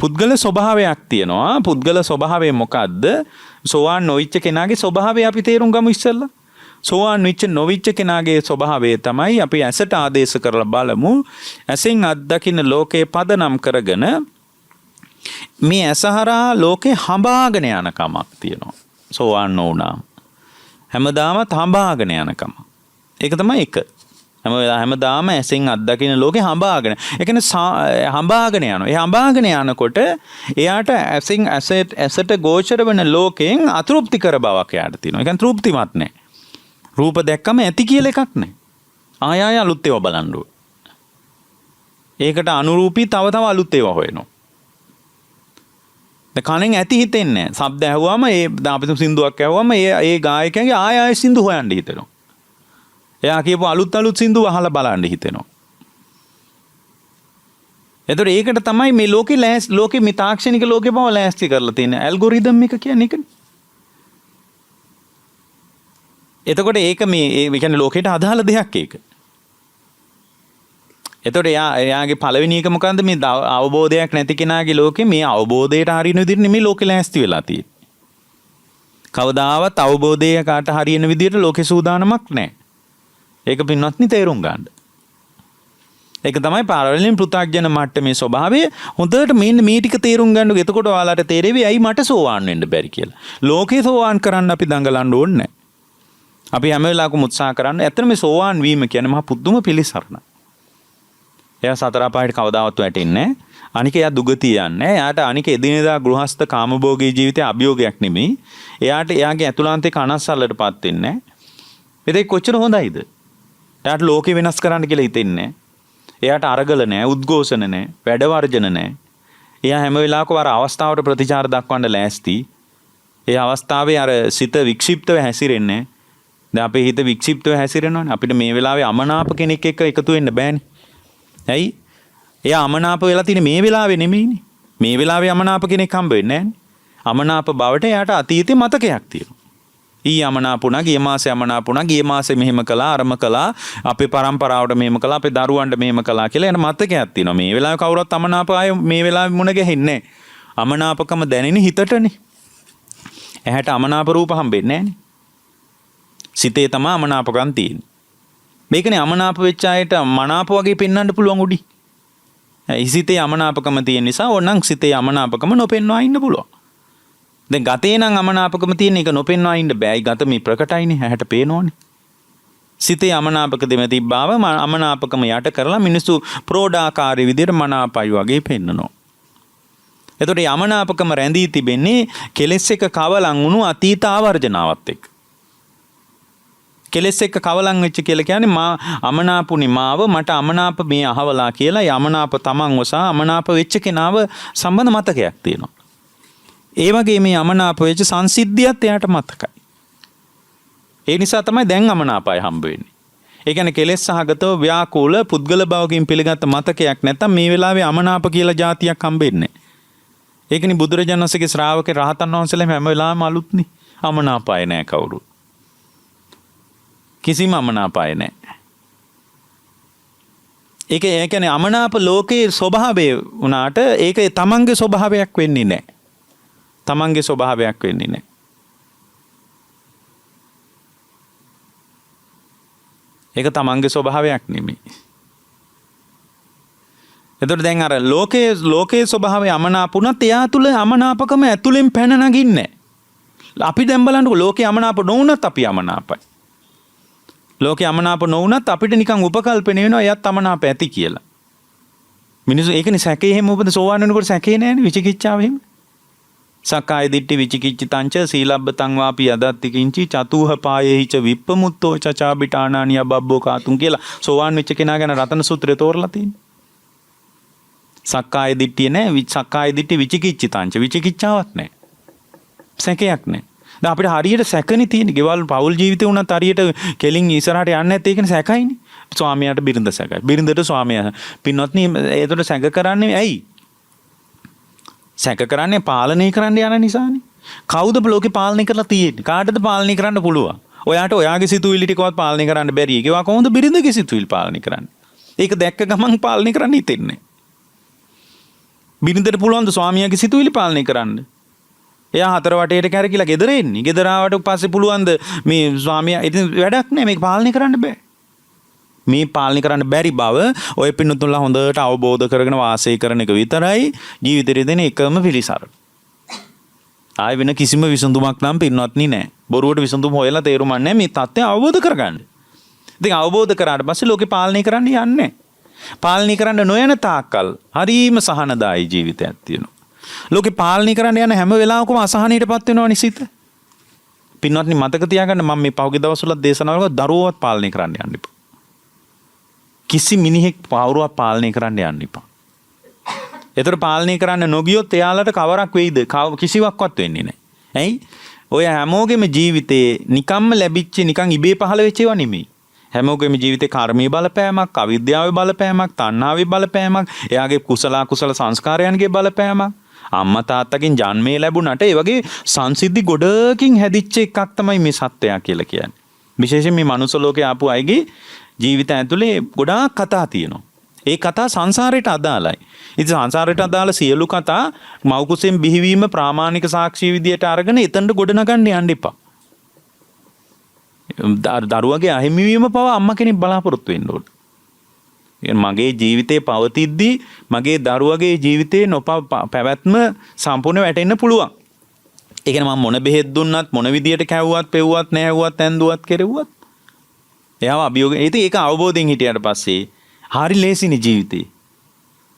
පුද්ගල ස්වභාවයක් තියෙනවා. පුද්ගල ස්වභාවය මොකද්ද? සෝවාන් නොවිච්ච කෙනාගේ ස්වභාවය අපි තේරුම් ගමු ඉස්සෙල්ලා. සෝවාන් නොවිච්ච කෙනාගේ ස්වභාවය තමයි අපි ඇසට ආදේශ කරලා බලමු. ඇසෙන් අත්දකින්න ලෝකේ පදනම් කරගෙන මේ ඇසහරහා ලෝකේ හඹාගෙන යන කමක් තියෙනවා. සෝවාන් නොවුනාම හැමදාමත් හඹාගෙන යන කම. ඒක තමයි එක. හැමදාම ඇසෙන් අත්දකින්න ලෝකේ හඹාගෙන. ඒ කියන්නේ හඹාගෙන යනවා. ඒ හඹාගෙන යනකොට එයාට ඇසට ගෝචර වෙන ලෝකයෙන් අතෘප්තිකර බවක් එයාට තියෙනවා. ඒ කියන්නේ තෘප්තිමත් නැහැ. රූප දැක්කම ඇති කියලා එකක් නැහැ. ආය අලුත් ඒවා බලන්න ඕන. ඒකට අනුරූපී තව අලුත් ඒවා හොයනවා. කණෙන් ඇති හිතෙන්නේ නැහැ. ශබ්ද ඇහුවාම අපි සින්දුවක් ඇහුවාම ඒ ගායකයන්ගේ ආය සින්දු හොයන්න හිතෙනවා. එයා කියපු අලුත් සින්දු අහලා බලන්න හිතෙනවා. එතකොට ඒකට තමයි මේ ලෝකේ මේ තාක්ෂණික ලෝකේ බව ලෑස්ති කරලා තියෙන ඇල්ගොරිතම් එක කියන්නේ ඒකනේ. එතකොට ඒක මේ කියන්නේ ලෝකයට අදාළ දෙයක් ඒක. එතකොට එයාගේ පළවෙනි එක මොකන්ද? මේ අවබෝධයක් නැති කෙනාගේ ලෝකේ මේ අවබෝධයට හරියන විදිහට නෙමෙයි ලෝකේ ලෑස්ති වෙලා තියෙන්නේ. කවදාවත් අවබෝධයකට හරියන විදිහට ලෝකේ සූදානමක් නැහැ. ඒක පින්වත්නි තේරුම් ගන්න. ඒක තමයි පාරවලින් පෘථග්ජන මට්ටමේ ස්වභාවය. හොඳට මේ ටික තේරුම් ගන්න. එතකොට ඔයාලට තේරෙවි ඇයි මට සෝවාන් වෙන්න බැරි කියලා. ලෝකේ සෝවාන් කරන්න අපි දඟලන්න ඕනේ නැහැ. අපි හැම වෙලාවකම උත්සාහ කරන්න. ඇත්තට මේ සෝවාන් වීම කියන්නේ මහා පුදුම පිළිසරණ. එයා සතර අපායට කවදාවත් වැටෙන්නේ නැහැ. අනික එයා දුගතිය යන්නේ. එයාට අනික එදිනෙදා ගෘහස්ත කාමභෝගී ජීවිතයේ අභියෝගයක් නෙමෙයි. එයාට එයාගේ ඇතුළාන්තේ කනස්සල්ලටපත් වෙන්නේ නැහැ. ඒක කොච්චර හොඳයිද? එයාට ලෝකේ වෙනස් කරන්න කියලා හිතෙන්නේ නැහැ. එයාට අරගල නැහැ, උද්ඝෝෂණ නැහැ, වැඩ වර්ජන නැහැ. එයා හැම වෙලාවකම අර අවස්ථාවට ප්‍රතිචාර දක්වන්න ලෑස්ති. ඒ අවස්ථාවේ අර සිත වික්ෂිප්තව හැසිරෙන්නේ. දැන් අපේ හිත වික්ෂිප්තව හැසිරෙනවනේ. අපිට මේ වෙලාවේ අමනාප කෙනෙක් එක්ක එකතු වෙන්න බෑනේ. ඇයි? එයා අමනාප වෙලා තියෙන්නේ මේ වෙලාවේ නෙමෙයිනේ. මේ වෙලාවේ අමනාප කෙනෙක් හම්බ වෙන්නේ නැහැනේ. අමනාප බවට එයාට අතීතේ මතකයක් තියෙනවා. ඊ අමනාපුණා, ගිය මාසේ අමනාපුණා, ගිය මාසේ මෙහෙම කළා, අරම කළා, අපේ පරම්පරාවට මෙහෙම කළා, අපේ දරුවන්ට මෙහෙම කළා කියලා එන මතකයක් තියෙනවා. මේ වෙලාවේ කවුරුත් අමනාප ආය මේ වෙලාවේ මුණ ගැහෙන්නේ නැහැ. අමනාපකම දැනෙන්නේ හිතටනේ. ඇහැට අමනාප රූප හම්බෙන්නේ නැහැනේ. සිතේ තමයි අමනාපකම් තියෙන්නේ. මේකනේ අමනාප වෙච්ච අයට මනාප වගේ පෙන්වන්න පුළුවන් උඩි. සිතේ අමනාපකම තියෙන නිසා ඕනනම් සිතේ අමනාපකම නොපෙන්වා ඉන්න පුළුවන්. දැන් ගතේ නම් අමනාපකම තියෙන එක නොපෙන්වා ඉන්න බෑ. ඒ ගත මේ ප්‍රකටයිනේ හැට පේනෝනේ. සිතේ අමනාපක දෙම තිබ්බාව අමනාපකම යට කරලා මිනිස්සු ප්‍රෝඩාකාරී විදිහට මනාපයි වගේ පෙන්නනවා. එතකොට යමනාපකම රැඳී තිබෙන්නේ කෙලෙස් එක කවලම් වුණු අතීත ආවර්ජනාවත් එක්ක. කෙලෙස් එක කවලම් වෙච්ච කියලා කියන්නේ මා අමනාපුනි මාව මට අමනාප මේ අහවලා කියලා යමනාප තමන් වසා අමනාප වෙච්ච කෙනාව සම්බන්ධ මතකයක් තියෙනවා. ඒ වගේ මේ අමනාප වෙච්ච සංසිද්ධියත් එයාට මතකයි. ඒ නිසා තමයි දැන් අමනාපය හම්බ වෙන්නේ. ඒ කියන්නේ කෙලෙස් සහගතව ව්‍යාකූල පුද්ගල භවකින් පිළිගත් මතකයක් නැත්තම් මේ වෙලාවේ අමනාප කියලා જાතියක් හම්බෙන්නේ නැහැ. ඒකනි බුදුරජාණන් වහන්සේගේ ශ්‍රාවකේ රහතන් වහන්සේලා හැම වෙලාවෙම අලුත්නි. අමනාපය නැහැ කවුරු. කිසිම අමනාපය නැහැ. ඒක ඒ කියන්නේ අමනාප ලෝකේ ස්වභාවය වුණාට ඒක තමන්ගේ ස්වභාවයක් වෙන්නේ නැහැ. තමන්ගේ ස්වභාවයක් වෙන්නේ නැහැ. ඒක තමන්ගේ ස්වභාවයක් නෙමෙයි. එතකොට දැන් අර ලෝකයේ ස්වභාවය අමනාපුණත් එයා තුල අමනාපකම ඇතුලෙන් පැන නගින්නේ. අපි දැන් බලන්නකො ලෝකේ අමනාප නොවුනත් අපි අමනාපයි. ලෝකේ අමනාප නොවුනත් අපිට නිකන් උපකල්පන වෙනවා එයත් අමනාප ඇති කියලා. මිනිස්සු ඒකනේ සැකේ එහෙම උපද සෝවාන් වෙනකොට සැකේ නැහැනේ විචිකිච්ඡාව එහෙම. සක්කාය දිට්ඨි විචිකිච්ඡිතංච සීලබ්බතං වාපි යදත්ති කිංචි චතුහ පායේහිච විප්පමුත්තෝ චචාබිටානානිය බබ්බෝ කාතුම් කියලා සෝවාන් වෙච්ච කෙනා ගැන රතන සූත්‍රය තෝරලා තියෙනවා. සක්කාය දිට්ඨිය නැහැ. සක්කාය දිට්ඨි විචිකිච්ඡිතංච විචිකිච්ඡාවක් නැහැ. සැකයක් නැහැ. දැන් අපිට හරියට සැකනේ තියෙන්නේ. ගෙවල් පෞල් ජීවිතේ උනත් හරියට කෙලින් ඉස්සරහට යන්නේ නැත්නම් ඒකනේ සැකයිනේ. ස්වාමියාට බිරිඳ සැකයි. බිරිඳට ස්වාමියා. පින්වත්නි ඒතකොට සැක කරන්නේ ඇයි? සැක කරන්නේ පාලනය කරන්න යන නිසානේ. කවුද ලෝකේ පාලනය කරලා තියෙන්නේ? කාටද පාලනය කරන්න පුළුවන්? ඔයාට ඔයාගේ සිතුවිලි ටිකවත් පාලනය කරන්න බැරි. ඒකවා කොහොමද බිරිඳගේ සිතුවිලි පාලනය කරන්නේ? ඒක දැක්ක ගමන් පාලනය කරන්න හිතෙන්නේ. බිරිඳට පුළුවන් ද ස්වාමියාගේ සිතුවිලි පාලනය කරන්න? එයා හතර වටේට කැරකිලා ගෙදර එන්නේ. ගෙදර ආවට පස්සේ පුළුවන් ද මේ ස්වාමියා ඉතින් වැඩක් නැහැ මේක පාලනය කරන්න බෑ. මේ පාලනය කරන්න බැරි බව ඔය පින්නතුන්ලා හොඳට අවබෝධ කරගෙන වාසය කරන එක විතරයි ජීවිතේ දෙන එකම පිළිසරණ. ආයෙ වෙන කිසිම විසඳුමක් නම් පින්නත්නි නැහැ. බොරුවට විසඳුම හොයලා තේරුමක් නැහැ මේ தත්ත්වය අවබෝධ කරගන්න. ඉතින් අවබෝධ කරාට පස්සේ ලෝකේ පාලනය කරන්න යන්නේ. පාලනය කරන්න නොයන තාක්කල් හරීම සහනදායී ජීවිතයක් තියෙනවා. ලෝකේ පාලනය කරන්න යන හැම වෙලාවකම අසහනයටපත් වෙනවනේ සිත. පින්නත්නි මතක තියාගන්න මම මේ පහුගිය දවස්වල දේශනාවල දරුවවත් පාලනය කරන්න යන්න එපා. කිසි මිනිහෙක් පවුරුවක් පාලනය කරන්න යන්න එපා. ඒතර පාලනය කරන්න නොගියොත් එයාලට කවරක් වෙයිද? කිසිවක්වත් වෙන්නේ නැහැ. ඇයි? ඔය හැමෝගෙම ජීවිතේ නිකම්ම ලැබිච්ච නිකන් ඉබේ පහළ වෙච්ච ඒවා නෙමෙයි. හැමෝගෙම ජීවිතේ කර්මීය බලපෑමක්, අවිද්‍යාවේ බලපෑමක්, තණ්හාවේ බලපෑමක්, එයාගේ කුසල සංස්කාරයන්ගේ බලපෑමක්, අම්මා තාත්තගෙන් ජන්මේ ලැබුණාට ඒ වගේ සංසිද්ධි ගොඩකින් හැදිච්ච එකක් තමයි මේ සත්‍යය කියලා කියන්නේ. විශේෂයෙන් මේ මනුස්ස ලෝකේ ආපු අයගේ ජීවිත ඇතුලේ ගොඩාක් කතා තියෙනවා. ඒ කතා සංසාරයට අදාළයි. ඉතින් සංසාරයට අදාළ සියලු කතා මව් කුසෙන් බිහිවීම ප්‍රාමාණික සාක්ෂි විදියට අරගෙන එතනට ගොඩනගන්න යන්න එපා. දරුවගේ අහිමිවීම පව අම්මා කෙනෙක් බලාපොරොත්තු වෙන්න ඕන. මගේ ජීවිතේ පවතිද්දී මගේ දරුවගේ ජීවිතේ පැවැත්ම සම්පූර්ණ වැටෙන්න පුළුවන්. ඒ කියන්නේ මම මොන බෙහෙත් දුන්නත් මොන විදියට කැවුවත් පෙව්වත් නැහැවුවත් ඇඳුවත් කෙරෙව්වත් එයාව අභියෝග ඒක අවබෝධයෙන් හිටියට පස්සේ හරි ලේසිනේ ජීවිතේ.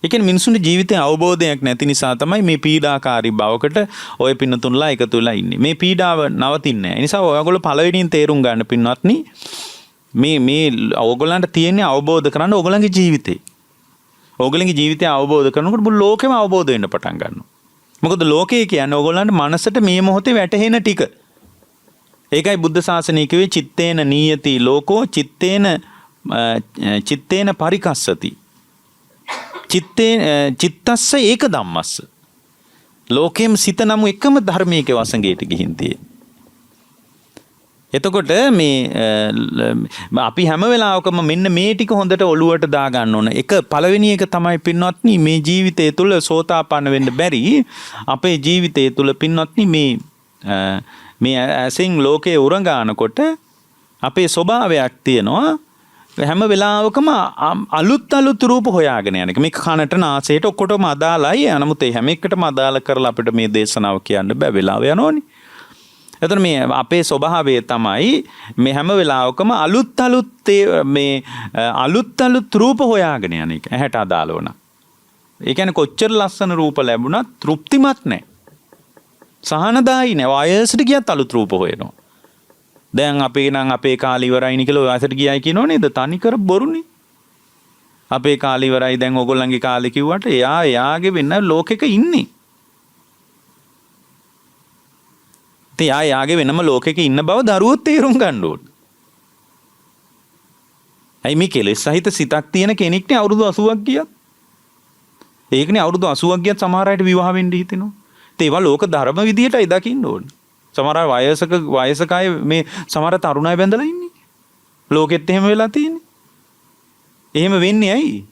ඒ කියන්නේ මිනිසුන්ගේ ජීවිතේ අවබෝධයක් නැති නිසා තමයි මේ පීඩාකාරී බවකට ඔය පින්නතුන්ලා එකතු වෙලා ඉන්නේ. මේ පීඩාව නවතින්නේ නැහැ. ඒ නිසා ඔයගොල්ලෝ පළවෙනියෙන් තේරුම් ගන්න පින්වත්නි මේ ඔයගොල්ලන්ට තියෙන්නේ අවබෝධ කරගන්න ඔයගොල්ලන්ගේ ජීවිතේ. ඔයගොල්ලන්ගේ ජීවිතය අවබෝධ කරනකොට මුළු ලෝකෙම අවබෝධ වෙන්න පටන් ගන්නවා. මොකද ලෝකය කියන්නේ ඔයගොල්ලන්ට මනසට මේ මොහොතේ වැටහෙන ටික. ඒකයි බුද්ධ ශාසනය කිව්වේ චිත්තේන නීයති ලෝකෝ චිත්තේන පරිකස්සති. චිත්තස්ස ඒක ධම්මස්ස. ලෝකෙම සිත නම් එකම ධර්මයක වසඟයට ගිහින් තියෙන්නේ. එතකොට මේ අපි හැම වෙලාවකම මෙන්න මේ ටික හොඳට ඔළුවට දා ගන්න ඕන. එක පළවෙනි එක තමයි පින්වත්නි මේ ජීවිතය තුළ සෝතාපන්න වෙන්න බැරි අපේ ජීවිතය තුළ පින්වත්නි මේ ඇසින් ලෝකේ උරඟානකොට අපේ ස්වභාවයක් තියෙනවා. හැම වෙලාවකම අලුත් රූප හොයාගෙන යන එක. මේ කනට නාසයට ඔක්කොටම අදාළයි. නමුත් ඒ හැම එකටම අදාළ කරලා අපිට මේ දේශනාව කියන්න බෑ, වෙලාව යනෝනේ. එතකොට මේ අපේ ස්වභාවය තමයි මේ හැම වෙලාවකම අලුත් රූප හොයාගෙන යන එක. ඇහැට අදාළව නම්. ඒ කියන්නේ කොච්චර ලස්සන රූප ලැබුණත් තෘප්තිමත් නැහැ. සහනදායි නැහැ. වයසට ගියත් අලුත් රූප හොයනවා. දැන් අපේ කාලේ ඉවරයිනි කියලා වයසට ගියයි කියනෝ නේද? තනිකර බොරුනේ. අපේ කාලේ ඉවරයි දැන් ඕගොල්ලන්ගේ කාලේ කිව්වට එයාගේ වෙන ලෝකෙක ඉන්නේ. යාගේ වෙනම ලෝකෙක ඉන්න බව දරුවෝ තේරුම් ගන්න ඕන. ඇයි මේ කෙලෙස් සහිත සිතක් තියෙන කෙනෙක්නේ අවුරුදු 80ක් ගියත්. ඒකනේ අවුරුදු 80ක් ගියත් සමහර අයට විවාහ වෙන්න හිතෙනවා. ඒවා ලෝක ධර්ම විදියටයි දකින්න ඕන. සමහර වයසක අය මේ සමහර තරුණ අය බැඳලා ඉන්නේ. ලෝකෙත් එහෙම වෙලා තියෙන්නේ. එහෙම වෙන්නේ ඇයි?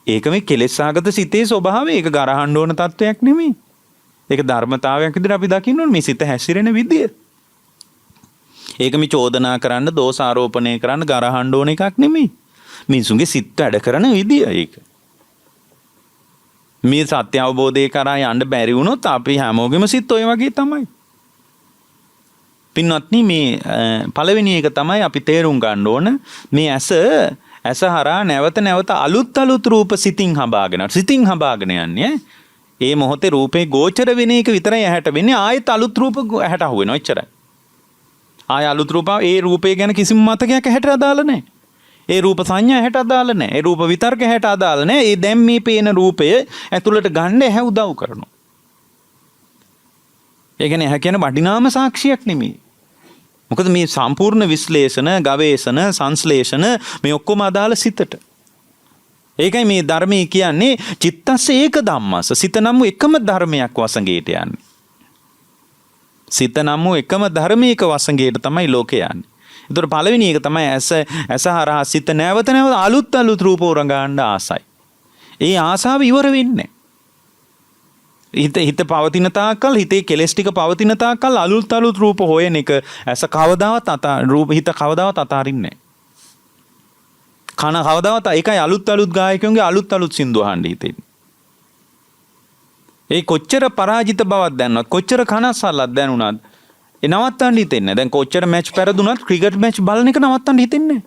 ඒක මේ කෙලෙස් සාගත සිතේ ස්වභාවය. ඒක ගරහන්න ඕන තත්වයක් නෙමෙයි. ඒක ධර්මතාවයක් විදිහට අපි දකින්න ඕනේ මේ සිත හැසිරෙන විදිය. ඒක මේ චෝදනා කරන්න, දෝෂ ආරෝපණය කරන්න ගරහන්න ඕන එකක් නෙමෙයි. මිනිසුන්ගේ සිත් වැඩ කරන විදිය ඒක. මේ සත්‍ය අවබෝධය කරා යන්න බැරි වුණොත් අපි හැමෝගෙම සිත් ඔය වගේ තමයි. පින්වත්නි මේ පළවෙනි එක තමයි අපි තේරුම් ගන්න ඕන මේ ඇස හරහා නැවත අලුත් රූප සිතින් හඹාගෙන යන්නේ. ඒ මොහොතේ රූපේ ගෝචර වෙන එක විතරයි ඇහැට වෙන්නේ. ආයෙත් අලුත් රූප ඇහැට අහු වෙනවා එච්චරයි. ආයෙ අලුත් රූප ඒ රූපේ ගැන කිසිම මතකයක් ඇහැට අදාළ නැහැ. ඒ රූප සංඥා ඇහැට අදාළ නැහැ. ඒ රූප විතර්ක ඇහැට අදාළ නැහැ. ඒ දැන් මේ පේන රූපය ඇතුළට ගන්න ඇහැ උදව් කරනවා. ඒ කියන්නේ ඇහැ කියන වටිනාම සාක්ෂියක් නෙමෙයි. මොකද මේ සම්පූර්ණ විශ්ලේෂණ, ගවේෂණ, සංශ්ලේෂණ මේ ඔක්කොම අදාළ සිතට. ඒකයි මේ ධර්මයේ කියන්නේ චිත්තස්ස ඒක ධම්මස. සිත නම් එකම ධර්මයක් වසඟයට යන්නේ. සිත නම් එකම ධර්මයක වසඟයට තමයි ලෝකේ යන්නේ. ඒතර පළවෙනි එක තමයි ඇස හරහා සිත නැවත අලුත් රූප උරගාන්න ආසයි. ඒ ආසාව ඉවර වෙන්නේ හිත පවතින තාක්කල්, හිතේ කෙලෙස් ටික පවතින තාක්කල් අලුත් රූප හොයන එක ඇස කවදාවත් හිත කවදාවත් අතාරින්නේ නැහැ. කන කවදාවත් ඒකයි අලුත් ගායකයන්ගේ අලුත් සින්දු අහන්න හිතෙන්නේ. ඒ කොච්චර පරාජිත බවක් දැනනවත්, කොච්චර කනස්සල්ලක් දැනුණත් ඒ නවත්තන්න හිතෙන්නේ. දැන් කොච්චර මැච් පෙරදුනත් ක්‍රිකට් මැච් බලන එක නවත්තන්න හිතෙන්නේ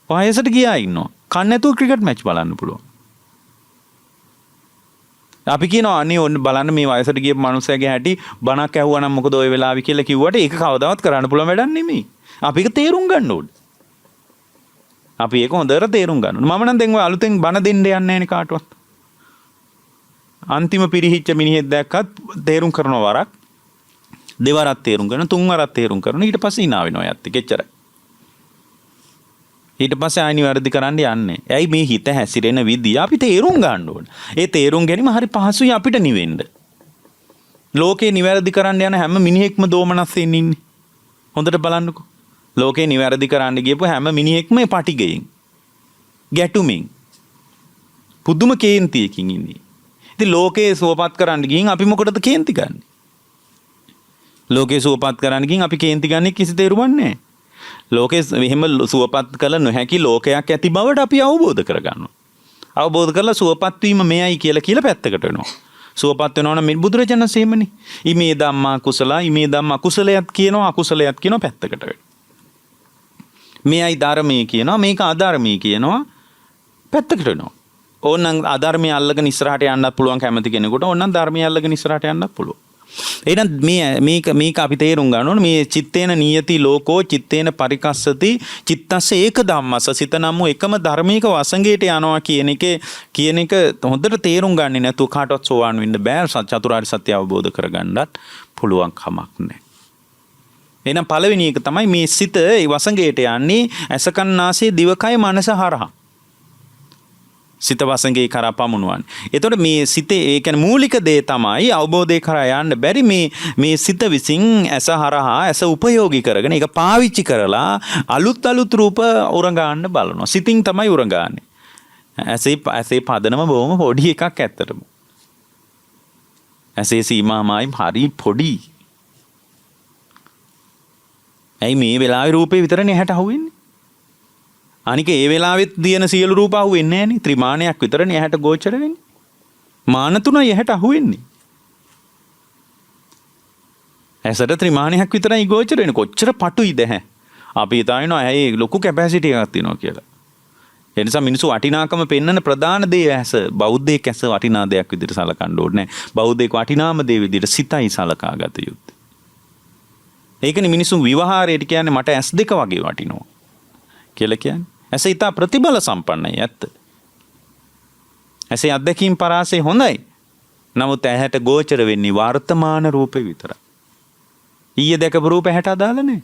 නැහැ. වයසට ගියා ඉන්නවා. කන් නැතුව ක්‍රිකට් මැච් බලන්න පුළුවන්. අපි කියනවා අනේ ඔන්න බලන්න මේ වයසට ගිය මනුස්සයගේ හැටි බණක් ඇහුවා නම් මොකද ওই වෙලාවි කියලා කිව්වට ඒක කවදාවත් කරන්න පුළුවන් වැඩක් නෙමෙයි. අපි ඒක තේරුම් ගන්න ඕනේ. අපි ඒක හොඳට තේරුම් ගන්න ඕනේ. මම නම් දැන් ඔය අලුතෙන් බණ දෙන්න යන්නේ නැහැ කාටවත්. අන්තිම පිරිහිච්ච මිනිහෙක් දැක්කත් තේරුම් කරනවා වරක්. දෙවරක් තේරුම් කරන, තුන්වරක් තේරුම් කරන. ඊට පස්සේ hina වෙනවා යත් එච්චරයි. ඊට පස්සේ ආයෙ නිවැරදි කරන්න යන්නේ. ඇයි මේ හිත හැසිරෙන විදිය අපි තේරුම් ගන්න ඕන. ඒ තේරුම් ගැනීම හරි පහසුයි අපිට නිවෙන්න. ලෝකේ නිවැරදි කරන්න යන හැම මිනිහෙක්ම දෝමනස්යෙන් ඉන්නේ. හොඳට බලන්නකෝ. ලෝකේ නිවැරදි කරන්න ගියපු හැම මිනිහෙක්ම පටිගයෙන්, ගැටුමින්, පුදුම කේන්තියකින් ඉන්නේ. ඉතින් ලෝකේ සුවපත් කරන්න ගිහින් අපි මොකටද කේන්ති ගන්නෙ? ලෝකේ සුවපත් කරන්න ගිහින් අපි කේන්ති ගන්නේ කිසි තේරුමක් නැහැ. ලෝකේ මෙහෙම සුවපත් කළ නොහැකි ලෝකයක් ඇති බවට අපි අවබෝධ කරගන්නවා. අවබෝධ කරලා සුවපත් වීම මෙයයි කියලා පැත්තකට වෙනවා. සුවපත් වෙනවා නම් මේ බුදුරජාණන් සේමනේ. ඉමේ ධම්මා කුසලා, ඉමේ ධම්මා කුසලයක් කියනවා, අකුසලයක් කියනවා පැත්තකට වෙනවා. මෙයයි ධර්මයේ කියනවා, මේක අධර්මයේ කියනවා පැත්තකට වෙනවා. ඕනනම් අධර්මයේ අල්ලගෙන ඉස්සරහට යන්නත් පුළුවන් කැමති කෙනෙකුට. ඕනනම් ධර්මයේ අල්ලගෙන ඉස්සරහට යන්නත් පුළුවන්. එහෙනම් මේක අපි තේරුම් ගන්න ඕනේ. මේ චිත්තේන නියති ලෝකෝ චිත්තේන පරිකස්සති චිත්තස්ස ඒක ධම්මස. සිත නම් එකම ධර්මයක වසඟයට යනවා කියන එක හොඳට තේරුම් ගන්නේ නැතුව කාටවත් සෝවාන් වෙන්න බෑ. චතුරාර්ය සත්‍ය අවබෝධ කරගන්නත් පුළුවන් කමක් නැහැ. එහෙනම් පළවෙනි එක තමයි මේ සිත ඒ වසඟයට යන්නේ ඇස කන් නාසය දිවකය මනස හරහා. සිත වසඟේ කරා පමුණුවන්නේ. එතකොට මේ සිතේ ඒ කියන්නේ මූලික දේ තමයි අවබෝධය කරා යන්න බැරි මේ සිත විසින් ඇස හරහා ඇස උපයෝගී කරගෙන ඒක පාවිච්චි කරලා අලුත් රූප උරගාන්න බලනවා. සිතින් තමයි උරගාන්නේ. ඇසේ පදනම බොහොම පොඩි එකක් ඇත්තටම. ඇසේ සීමාමයි හරි පොඩි. ඇයි මේ වෙලාවේ රූපේ විතරනේ ඇහැට අහුවෙන්නේ? අනික ඒ වෙලාවෙත් දින සියලු රූප අහු වෙන්නේ නැහනේ. ත්‍රිමාණයක් විතරනේ ඇහැට ගෝචර වෙන්නේ. මාන තුනයි ඇහැට අහු වෙන්නේ. ඇසට ත්‍රිමාණයක් විතරයි ගෝචර වෙන්නේ. කොච්චර පටුයිද ඇහැ. අපි හිතනවා ඇහි ලොකු කැපැසිටි එකක් තියෙනවා කියලා. ඒ නිසා මිනිස්සු වටිනාකම පෙන්වන ප්‍රධාන දේ ඇස. බෞද්ධයෙක් ඇස වටිනා දෙයක් විදිහට සලකන්න ඕනේ නැහැ. බෞද්ධයෙක් වටිනාම දේ විදිහට සිතයි සලකා ගත යුත්තේ. ඒකනේ මිනිස්සු විවහාරයට කියන්නේ මට ඇස් දෙක වගේ වටිනවා කියලා කියන්නේ. ඇස ඊට ප්‍රතිබල සම්පන්නයි ඇත්ත. ඇසේ අත්දැකීම් පරාසය හොඳයි. නමුත් ඇහැට ගෝචර වෙන්නේ වර්තමාන රූපේ විතරයි. ඊයේ දැකපු රූප ඇහැට අදාළ නැහැ.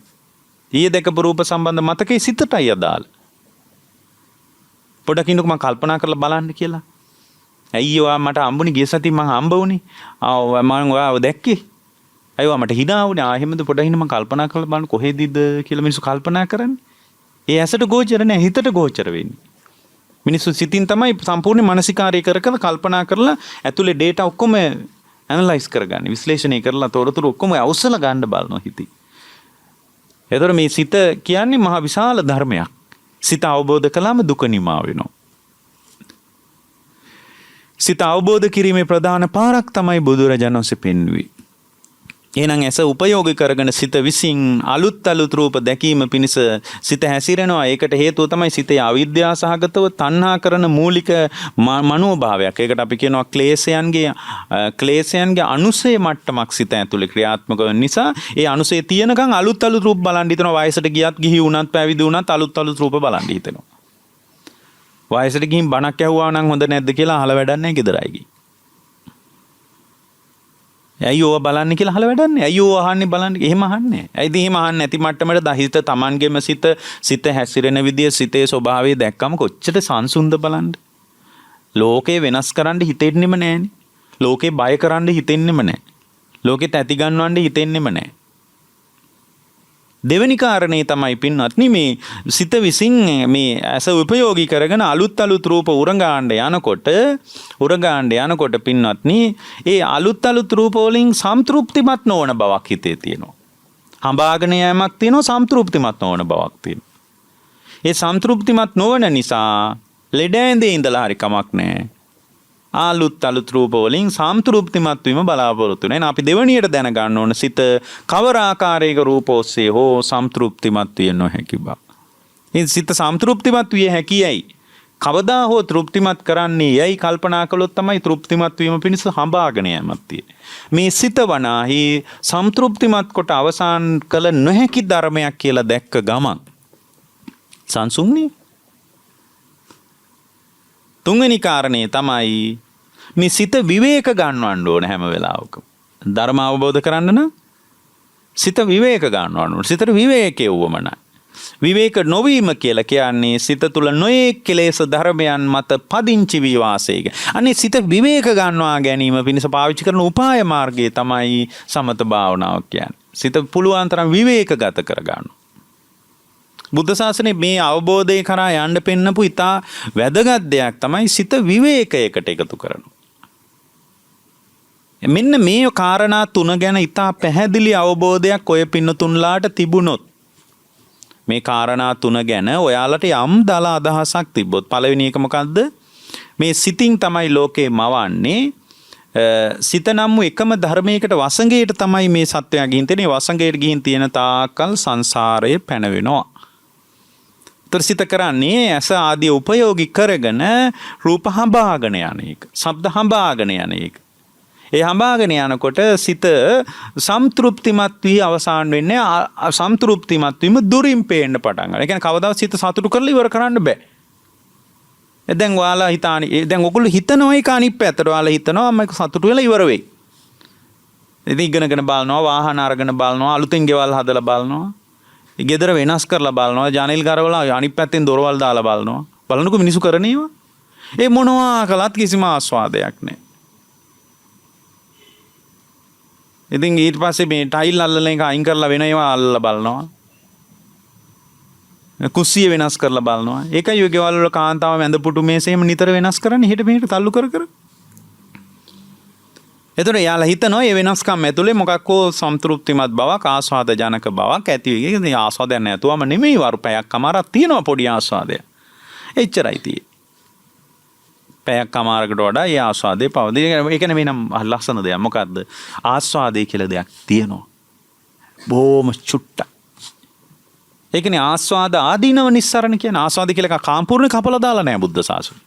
ඊයේ දැකපු රූප සම්බන්ධ මතකේ සිතටයි අදාළ. පොඩ්ඩක් ඉන්නකෝ මම කල්පනා කරලා බලන්න කියලා. ඇයි ඔයා මට හම්බුනේ ගිය සතියේ මම හම්බ වුණේ. මම ඔයාව දැක්කේ. අයියෝ මට hina වුණේ. එහෙමද පොඩ්ඩක් ඉන්න මම කල්පනා කරලා බලන්න කොහෙදද කියලා මිනිස්සු කල්පනා කරන්නේ. ඒ ඇසට ගෝචර නැහැ හිතට ගෝචර වෙන්නේ. මිනිස්සු සිතින් තමයි සම්පූර්ණ මානසිකාරය කර කල්පනා කරලා ඇතුලේ data ඔක්කොම ඇනලයිස් කරගන්නේ. විශ්ලේෂණය කරලා තොරතුරු ඔක්කොම අවසල ගන්න බලනවා හිතේ. එතකොට මේ සිත කියන්නේ මහ විශාල ධර්මයක්. සිත අවබෝධ කළාම දුක නිමා වෙනවා. සිත අවබෝධ කිරීමේ ප්‍රධාන පාරක් තමයි බුදුරජාණන් වහන්සේ පෙන්වුවේ. එහෙනම් ඇස උපයෝගී කරගෙන සිත විසින් අලුත් රූප දැකීම පිණිස සිත හැසිරෙනවා. ඒකට හේතුව තමයි සිතේ අවිද්‍යාව සහගතව තණ්හා කරන මූලික මනෝභාවයක්. ඒකට අපි කියනවා ක්ලේශයන්ගේ අනුසය මට්ටමක් සිත ඇතුලේ ක්‍රියාත්මක වෙන නිසා ඒ අනුසය තියෙනකන් අලුත් රූප බලන් හිතනවා. වයසට ගියත් ගිහි වුණත් පැවිදි වුණත් අලුත් රූප බලන් හිතෙනවා. වයසට ගිහින් බණක් ඇහුවා නම් හොඳ නැද්ද කියලා අහලා වැඩක් නැහැ ගෙදරයි ගිහින්. ඇයි ඕවා බලන්නේ කියලා අහලා වැඩක් නැහැ. ඇයි ඕවා අහන්නේ බලන්නේ. එහෙම අහන්නේ. ඇයිද එහෙම අහන්නේ නැති මට්ටමට දහිත Tamanගෙම සිත හැසිරෙන විදිය සිතේ ස්වභාවය දැක්කම කොච්චර සංසුන්ද බලන්න. ලෝකේ වෙනස් කරන්න හිතෙන්නෙම නැහැනේ. ලෝකේ බය කරන්න හිතෙන්නෙම නැහැ. ලෝකෙත් ඇති ගන්නවන්න හිතෙන්නෙම නැහැ. දෙවෙනි කාරණේ තමයි පින්වත්නි මේ සිත විසින් මේ ඇස උපයෝගී කරගෙන අලුත් රූප උරගාන්න යනකොට පින්වත්නි ඒ අලුත් රූප වලින් සම්තෘප්තිමත් නොවන බවක් හිතේ තියෙනවා. හඹාගෙන යෑමක් තියෙනවා සම්තෘප්තිමත් නොවන බවක් තියෙනවා. ඒ සම්තෘප්තිමත් නොවන නිසා ලෙඩ ඇඳේ ඉඳලා හරි කමක් නැහැ. අලුත් රූප වලින් සම්තෘප්තිමත් වීම බලාපොරොත්තු වෙනවා. අපි දෙවණියට දැනගන්න ඕන සිත කවර ආකාරයක රූප ඔස්සේ හෝ සම්තෘප්තිමත් විය නොහැකි බව. මේ සිත සම්තෘප්තිමත් විය හැකියයි. කවදා හෝ තෘප්තිමත් කරන්නේ යයි කල්පනා කළොත් තමයි තෘප්තිමත් වීම පිණිස හඹාගෙන යෑමක් තියෙන්නේ. මේ සිත වනාහි සම්තෘප්තිමත් කොට අවසන් කළ නොහැකි ධර්මයක් කියලා දැක්ක ගමන් සංසුන්නේ. තුන්වෙනි කාරණේ තමයි මේ සිත විවේක ගන්නවන්න ඕන හැම වෙලාවකම. ධර්ම අවබෝධ කරන්න නම් සිත විවේක ගන්නවන්න ඕන. සිතට විවේකයේ වමනයි. විවේක නොවීම කියලා කියන්නේ සිත තුළ නොයෙක් කෙලෙස් ධර්මයන් මත පදිංචි වී වාසය. අනේ සිත විවේක ගන්නවා ගැනීම පිණිස පාවිච්චි කරන උපාය මාර්ගය තමයි සමත භාවනාව කියන්නේ. සිත පුළුවන් තරම් විවේක ගත කර ගන්නවා. බුද්ධ ශාසනයේ මේ අවබෝධය කරා යන්න පෙන්නපු ඉතා වැදගත් දෙයක් තමයි සිත විවේකයකට එකතු කරනවා. මෙන්න මේ කාරණා තුන ගැන ඉතා පැහැදිලි අවබෝධයක් ඔය පින්නතුන්ලාට තිබුණොත් මේ කාරණා තුන ගැන ඔයාලට යම් දල අදහසක් තිබ්බොත් පළවෙනි එක මොකද්ද? මේ සිතින් තමයි ලෝකේ මවන්නේ. සිත නම් එකම ධර්මයකට වසඟයට තමයි මේ සත්වයා ගිහින් තියෙන්නේ. වසඟයට ගිහින් තියෙන තාක්කල් සංසාරයේ පැනවෙනවා. සිත කරන්නේ ඇස ආදී උපයෝගී කරගෙන රූප හඹාගෙන යන එක. ශබ්ද හඹාගෙන යන එක. ඒ හඹාගෙන යනකොට සිත සම්තෘප්තිමත් වී අවසාන වෙන්නේ සම්තෘප්තිමත් වීම දුරින් පේන්න පටන් ගන්නවා. ඒ කියන්නේ කවදාවත් සිත සතුටු කරලා ඉවර කරන්න බෑ. දැන් ඔයාලා හිතානේ දැන් ඔයගොල්ලෝ හිතනවා ඒක අනිත් පැත්තට. ඔයාලා හිතනවා මම සතුටු වෙලා ඉවර වෙයි. ඉතින් ඉගෙනගෙන බලනවා වාහන අරගෙන බලනවා අලුතෙන් ගෙවල් හදලා බලනවා. ගෙදර වෙනස් කරලා බලනවා ජනෙල් කරවල අනිත් පැත්තෙන් දොරවල් දාලා බලනවා. බලනකො මිනිසු කරනේවා. ඒ මොනවා කළත් කිසිම ආස්වාදයක් නැහැ. ඉතින් ඊට පස්සේ මේ ටයිල් අල්ලන එක අයින් කරලා වෙන ඒවා අල්ලලා බලනවා. කුස්සිය වෙනස් කරලා බලනවා. ඒකයි ඔය ගෙවල් වල කාන්තාව වැඳ පුටු මේසෙම නිතර වෙනස් කරන්නේ හිට මෙහෙට තල්ලු කර කර. එතකොට යාලා හිතනවා මේ වෙනස්කම් ඇතුලේ මොකක් හෝ සම්තෘප්තිමත් බවක් ආස්වාදජනක බවක් ඇති වෙයි. ඒ ආස්වාදයක් නැතුවම නෙමෙයි වරුපයක් අමාරක් තියෙනවා පොඩි ආස්වාදයක්. එච්චරයි තියෙන්නේ. පැයක් කමාරකට වඩා ඒ ආස්වාදයේ පවතින. ඒ කියන්නේ වෙනම ලස්සන දෙයක්. මොකද්ද? ආස්වාදයේ කියලා දෙයක් තියෙනවා. බොහොම චුට්ටක්. ඒ කියන්නේ ආස්වාද ආදීනව නිස්සරණ කියන්නේ ආස්වාද කියලා එකක් කාම්පූර්ණ කපලා දාලා නැහැ බුද්ධ ශාසනය.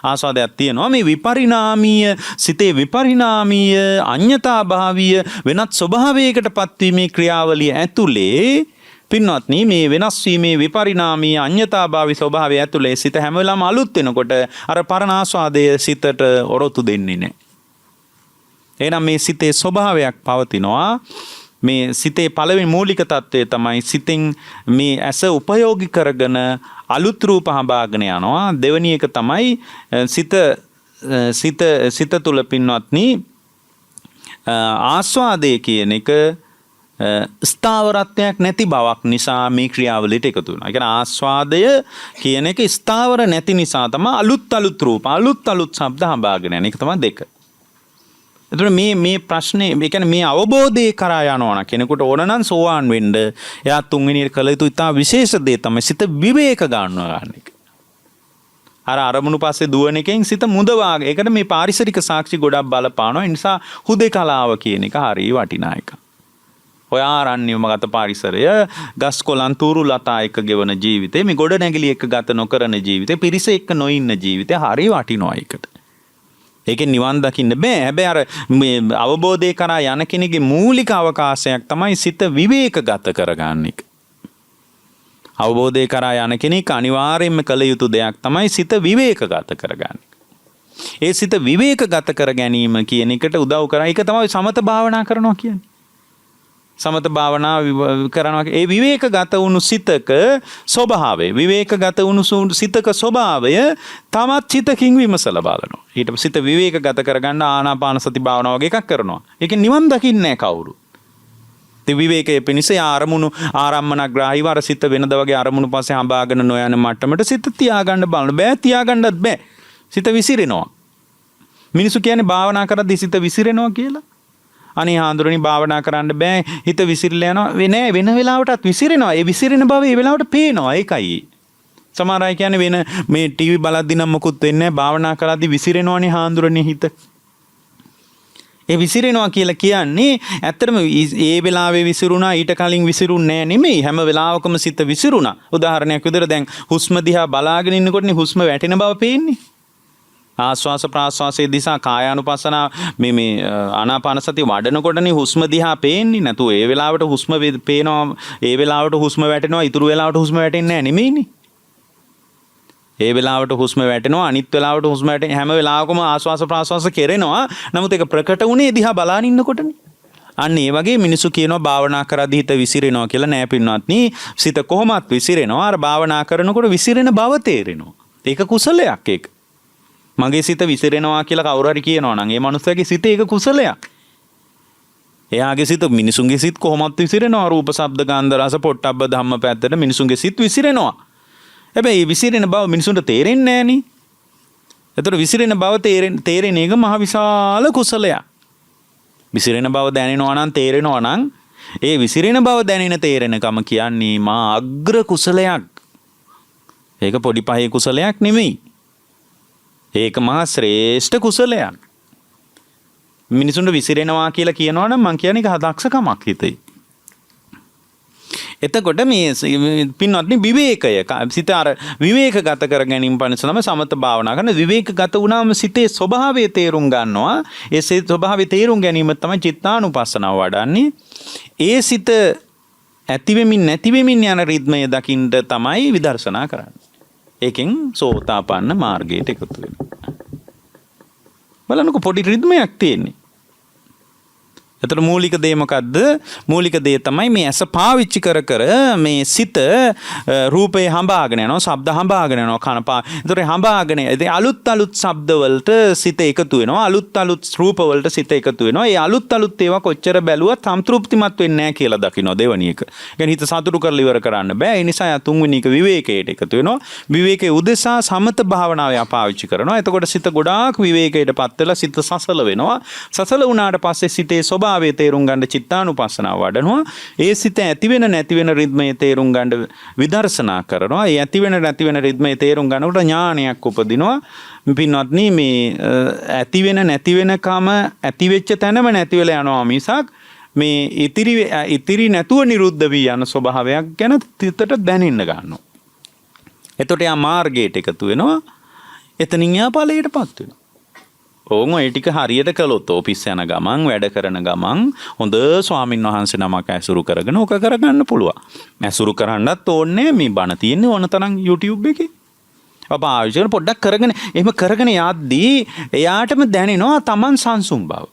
ආස්වාදයක් තියෙනවා. මේ විපරිණාමීය සිතේ විපරිණාමීය අඤ්ඤතා භාවීය වෙනත් ස්වභාවයකට පත්වීමේ ක්‍රියාවලිය ඇතුලේ පින්වත්නි මේ වෙනස් වීමේ විපරිණාමීය අඤ්ඤතාභාවී ස්වභාවය ඇතුලේ සිත හැම වෙලාවම අලුත් වෙනකොට අර පරණ ආස්වාදයේ සිතට ඔරොත්තු දෙන්නේ නැහැ. එහෙනම් මේ සිතේ ස්වභාවයක් පවතිනවා. මේ සිතේ පළවෙනි මූලික தත්වය තමයි සිතෙන් මේ ඇස උපයෝගී කරගෙන අලුත් රූප හඹාගෙන යනවා. දෙවෙනි එක තමයි සිත තුල පින්වත්නි ආස්වාදයේ කියන එක ස්ථාවරත්වයක් නැති බවක් නිසා මේ ක්‍රියාවලියට එකතු වෙනවා. ඒ කියන්නේ ආස්වාදය කියන එක ස්ථාවර නැති නිසා තමයි අලුත් රූප අලුත් ශබ්ද හඹාගෙන යන එක තමයි දෙක. එතකොට මේ ප්‍රශ්නේ ඒ කියන්නේ මේ අවබෝධය කරා යනවා නම් කෙනෙකුට ඕන නම් සෝවාන් වෙන්න එයා තුන්වෙනි කළ යුතු ඉතා විශේෂ දේ තමයි සිත විවේක ගන්නවා ගන්න එක. අරමුණු පස්සේ දුවන එකෙන් සිත මුදවාගෙන. ඒකට මේ පාරිසරික සාක්ෂි ගොඩක් බලපානවා. ඒ නිසා හුදේකලාව කියන එක හරිය වටිනා එකක්. ඔය ආරණ්‍යම ගත පරිසරය ගස් කොළන් තුරු ලතා එක්ක ගෙවන ජීවිතේ මේ ගොඩ නැගිලි එක්ක ගත නොකරන ජීවිතේ පිරිස එක්ක නොඉන්න ජීවිතේ හරිය වටිනවා ඒකට. ඒකෙන් නිවන් දකින්න බෑ. හැබැයි අර මේ අවබෝධය කරා යන කෙනෙකුගේ මූලික අවකාශයක් තමයි සිත විවේකගත කරගන්න එක. අවබෝධය කරා යන කෙනෙක් අනිවාර්යයෙන්ම කළ යුතු දෙයක් තමයි සිත විවේකගත කරගන්න. ඒ සිත විවේකගත කර ගැනීම කියන එකට උදව් කරා. ඒක තමයි සමත භාවනා කරනවා කියන්නේ. සමත භාවනා කරනවා. ඒ විවේකගත වුණු සිතක ස්වභාවය විවේකගත වුණු සිතක ස්වභාවය තමත් සිතකින් විමසලා බලනවා. ඊට පස්සේ සිත විවේකගත කරගන්න ආනාපාන සති භාවනාව වගේ එකක් කරනවා. ඒකෙන් නිවන් දකින්නේ නැහැ කවුරු. ඒ විවේකයේ පිණිස ආරම්මනග්‍රාහීව අර සිත වෙනද වගේ අරමුණු පස්සේ හඹාගෙන නොයන මට්ටමට සිත තියාගන්න බලන්න බෑ. තියාගන්නත් බෑ. සිත විසිරෙනවා. මිනිසු කියන්නේ භාවනා කරද්දී සිත විසිරෙනවා කියලා. අනේ හාඳුරනි භාවනා කරන්න බෑ හිත විසිරලා යනවා නෑ වෙන වෙලාවටත් විසිරෙනවා. ඒ විසිරෙන බව ඒ වෙලාවට පේනවා. ඒකයි සමහර අය කියන්නේ වෙන මේ ටීවී බලද්දී නම් මොකුත් වෙන්නේ නෑ භාවනා කරද්දී විසිරෙනවනේ හාඳුරනි හිත. ඒ විසිරෙනවා කියලා කියන්නේ ඇත්තටම ඒ වෙලාවේ විසිරුණා ඊට කලින් විසිරුන්නේ නෑ නෙමෙයි. හැම වෙලාවකම සිත විසිරුණා. උදාහරණයක් විදිහට දැන් හුස්ම දිහා බලාගෙන ඉන්නකොටනේ හුස්ම වැටෙන බව පේන්නේ. ආස්වාස ප්‍රාස්වාසයේ දිසා කායානුපස්සන මේ ආනාපාන සතිය වඩනකොටනේ හුස්ම දිහා පේන්නේ. නැතු ඒ වෙලාවට හුස්ම පේනවා ඒ වෙලාවට හුස්ම වැටෙනවා ඊතුරු වෙලාවට හුස්ම වැටෙන්නේ නැහැ නෙමෙයිනේ. ඒ වෙලාවට හුස්ම වැටෙනවා අනිත් වෙලාවට හුස්ම වැටෙන හැම වෙලාවකම ආස්වාස ප්‍රාස්වාස කෙරෙනවා. නමුත් ඒක ප්‍රකට වුණේ දිහා බලාගෙන ඉන්නකොටනේ. අන්න ඒ වගේ මිනිස්සු කියනවා භාවනා කරද්දී හිත විසිරෙනවා කියලා. නෑ පින්වත්නි සිත කොහොමත් විසිරෙනවා. අර භාවනා කරනකොට විසිරෙන බව තේරෙනවා. ඒක කුසලයක් ඒක. මගේ සිත විසිරෙනවා කියලා කවුරු හරි කියනවා නම් ඒ මනුස්සයාගේ සිත ඒක කුසලයක්. එයාගේ සිත මිනිසුන්ගේ සිත කොහොමත් විසිරෙනවා. රූප ශබ්ද ගන්ධ රස පොට්ටබ්බ ධම්ම පැත්තට මිනිසුන්ගේ සිත විසිරෙනවා. හැබැයි විසිරෙන බව මිනිසුන්ට තේරෙන්නේ නෑනේ. ඒතර විසිරෙන බව තේරෙන එක මහ විශාල කුසලයක්. විසිරෙන බව දැනෙනවා නම් තේරෙනවා නම් ඒ විසිරෙන බව දැනෙන තේරෙනකම කියන්නේ මා අග්‍ර කුසලයක්. ඒක පොඩි පහේ කුසලයක් නෙමෙයි. ඒක මහා ශ්‍රේෂ්ඨ කුසලයක්. මිනිසුන්ට විසිරෙනවා කියලා කියනවා නම් මං කියන්නේ ඒක හදක්ෂකමක් හිතේ. එතකොට මේ පින්වත්නි විවේකය සිත අර විවේකගත කර ගැනීම පනස තමයි සමත භාවනා කරන. විවේකගත වුණාම සිතේ ස්වභාවය තේරුම් ගන්නවා. ඒ සිත ස්වභාවය තේරුම් ගැනීම තමයි චිත්තානුපස්සනාව වඩන්නේ. ඒ සිත ඇති වෙමින් නැති වෙමින් යන රිද්මය දකින්න තමයි විදර්ශනා කරන්නේ. ඒකෙන් සෝතාපන්න මාර්ගයට එකතු වෙනවා. බලන්නකො පොඩි රිද්මයක් තියෙන්නේ. එතකොට මූලික දේ මොකද්ද? මූලික දේ තමයි මේ ඇස පාවිච්චි කර මේ සිත රූපේ හඹාගෙන යනවා, ශබ්ද හඹාගෙන යනවා, කන එතකොට හඹාගෙන අලුත් ශබ්ද වලට සිත එකතු වෙනවා, අලුත් රූප වලට සිත එකතු වෙනවා. ඒ අලුත් ඒවා කොච්චර බැලුවත් සම්තෘප්තිමත් වෙන්නේ නැහැ කියලා දකින්න දෙවණි එක. කියන්නේ හිත සතුටු කරලා ඉවර කරන්න බෑ. ඒ නිසා තුන්වෙනි එක විවේකයට එකතු වෙනවා. විවේකයේ උදෙසා සමත භාවනාව පාවිච්චි කරනවා. එතකොට සිත ගොඩාක් විවේකයටපත් වෙලා සිත සසල වෙනවා. සසල වුණාට පස්සේ සිතේ ස්වභාවය තේරුම් ගන්න චිත්තානුපස්සනාව වඩනවා. ඒ සිත ඇති වෙන නැති වෙන රිද්මයේ තේරුම් ගන්න විදර්ශනා කරනවා. ඒ ඇති වෙන නැති වෙන රිද්මයේ තේරුම් ගන්නකොට ඥානයක් උපදිනවා. පින්වත්නි මේ ඇති වෙන නැති වෙනකම ඇති වෙච්ච තැනම නැති වෙලා යනවා මිසක් මේ ඉතිරි නැතුව නිරුද්ධ වී යන ස්වභාවයක් ගැන තිතට දැනෙන්න ගන්නවා. එතකොට යා මාර්ගයට එකතු වෙනවා. එතනින් යා ඵලයටපත් වෙනවා. ඕන් ඔය ටික හරියට කළොත් ඔෆිස් යන ගමන් වැඩ කරන ගමන් හොඳ ස්වාමින් වහන්සේ නමක් ඇසුරු කරගෙන ඕක කරගන්න පුළුවන්. ඇසුරු කරන්නත් ඕනේ මේ බණ තියෙන්නේ ඕන තරම් YouTube එකේ. අප ආයෝජන පොඩ්ඩක් කරගෙන එහෙම කරගෙන යද්දී එයාටම දැනෙනවා Taman සංසුම් බව.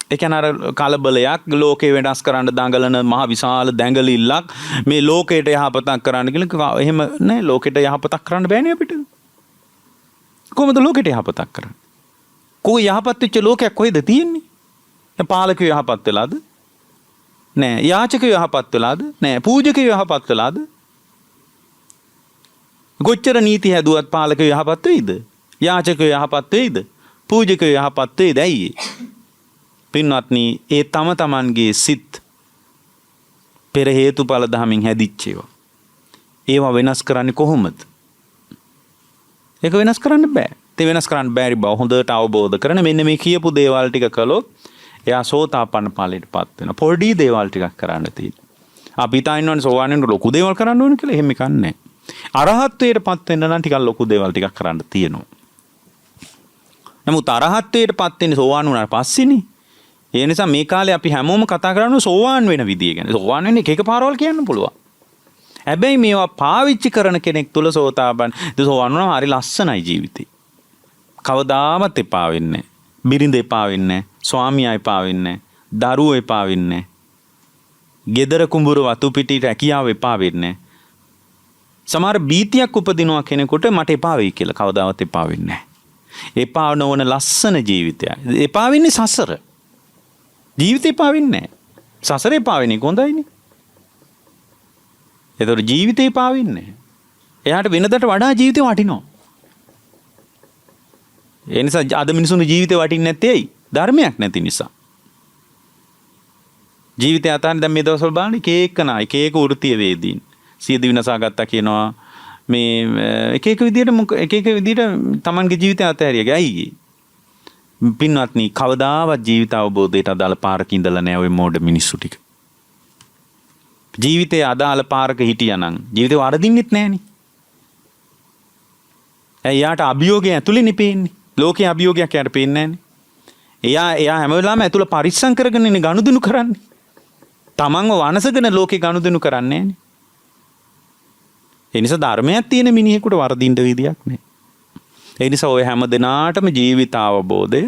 ඒ කියන්නේ අර කලබලයක් ලෝකේ වෙනස් කරන්න දඟලන මහ විශාල දැඟලිල්ලක් මේ ලෝකයට යහපතක් කරන්න කියලා එහෙම නෑ ලෝකයට යහපතක් කරන්න බෑනේ අපිට. කොහොමද ලෝකයට යහපතක් කරන්නේ? කොයි යහපත් වෙච්ච ලෝකයක් කොහෙද තියෙන්නේ? දැන් පාලකයෝ යහපත් වෙලාද? නෑ. යාචකයෝ යහපත් වෙලාද? නෑ. පූජකයෝ යහපත් වෙලාද? කොච්චර නීති හැදුවත් පාලකයෝ යහපත් වෙයිද? යාචකයෝ යහපත් වෙයිද? පූජකයෝ යහපත් වෙයිද? ඇයි? පින්වත්නි, ඒ තම තමන්ගේ සිත් පෙර හේතුඵල ධමෙන් හැදිච්ච ඒවා වෙනස් කරන්නේ කොහොමද? ඒක වෙනස් කරන්න බෑ. ඒ වෙනස් කරන්න බැරි බව හොඳට අවබෝධ කරගෙන මෙන්න මේ කියපු දේවල් ටික කළොත් එයා සෝතාපන්න ඵලයටපත් වෙනවා. පොඩි දේවල් ටිකක් කරන්න තියෙනවා. අපි හිතන්නේ සෝවාන් වෙන ලොකු දේවල් කරන්න ඕන කියලා. එහෙම එකක් නැහැ. අරහත්ත්වයටපත් වෙන්න නම් ටිකක් ලොකු දේවල් ටිකක් කරන්න තියෙනවා. නමුත් අරහත්ත්වයටපත් වෙන්නේ සෝවාන් වුණාට පස්සේනේ. ඒ නිසා මේ කාලේ අපි හැමෝම කතා කරන්නේ සෝවාන් වෙන විදිය ගැන. සෝවාන් වෙන්නේ එක පාරවල් කියන්න පුළුවන්. හැබැයි මේවා පාවිච්චි කරන කෙනෙක් තුල සෝතාපන්න සෝවාන් වුණාම හරි ලස්සනයි ජීවිතේ. කවදාවත් එපා වෙන්නේ නැහැ. බිරිඳ එපා වෙන්නේ නැහැ. ස්වාමියා එපා වෙන්නේ නැහැ. දරුවෝ එපා වෙන්නේ නැහැ. ගෙදර කුඹුර වතු පිටි රැකියාව එපා වෙන්නේ නැහැ. සමහර බීතියක් උපදිනවා කෙනෙකුට මට එපා වෙයි කියලා කවදාවත් එපා වෙන්නේ නැහැ. එපා නොවන ලස්සන ජීවිතයක්. එපා වෙන්නේ සසර. ජීවිතේ එපා වෙන්නේ නැහැ. සසර එපා වෙන්නේ කොහොඳයිනේ. ඒතකොට ජීවිතේ එපා වෙන්නේ නැහැ. එයාට වෙනදට වඩා ජීවිතේ වටිනවා. ඒ නිසා අද මිනිසුන්ගේ ජීවිතේ වටින්නේ නැත්තේ ඇයි? ධර්මයක් නැති නිසා. ජීවිතය අතරින් දැන් මේ දවස්වල බලන්න එක එක වෘත්තීය වේදීන් සියදි විනාසා ගත්තා කියනවා මේ එක එක විදියට තමන්ගේ ජීවිතය අතහැරියගේ ඇයි? පින්වත්නි, කවදාවත් ජීවිත අවබෝධයට අදාළ පාරක ඉඳලා නැහැ ওই මෝඩ මිනිස්සු ටික. ජීවිතයේ අදාළ පාරක හිටියානම් ජීවිතේ වරදින්නෙත් නැහනේ. එයාට අභියෝගය ඇතුලේ නෙපෙන්නේ. ලෝකේ අභියෝගයක් යාට පේන්නේ නැහනේ. එයා හැම වෙලාවෙම ඇතුළ පරිස්සම් කරගෙන ඉන්නේ ගනුදෙනු කරන්නේ. තමන්ව වනසගෙන ලෝකේ ගනුදෙනු කරන්නේ නැහනේ. ඒ නිසා ධර්මයක් තියෙන මිනිහෙකුට වරදින්න විදියක් නැහැ. ඒ නිසා ඔය හැම දිනාටම ජීවිත අවබෝධය,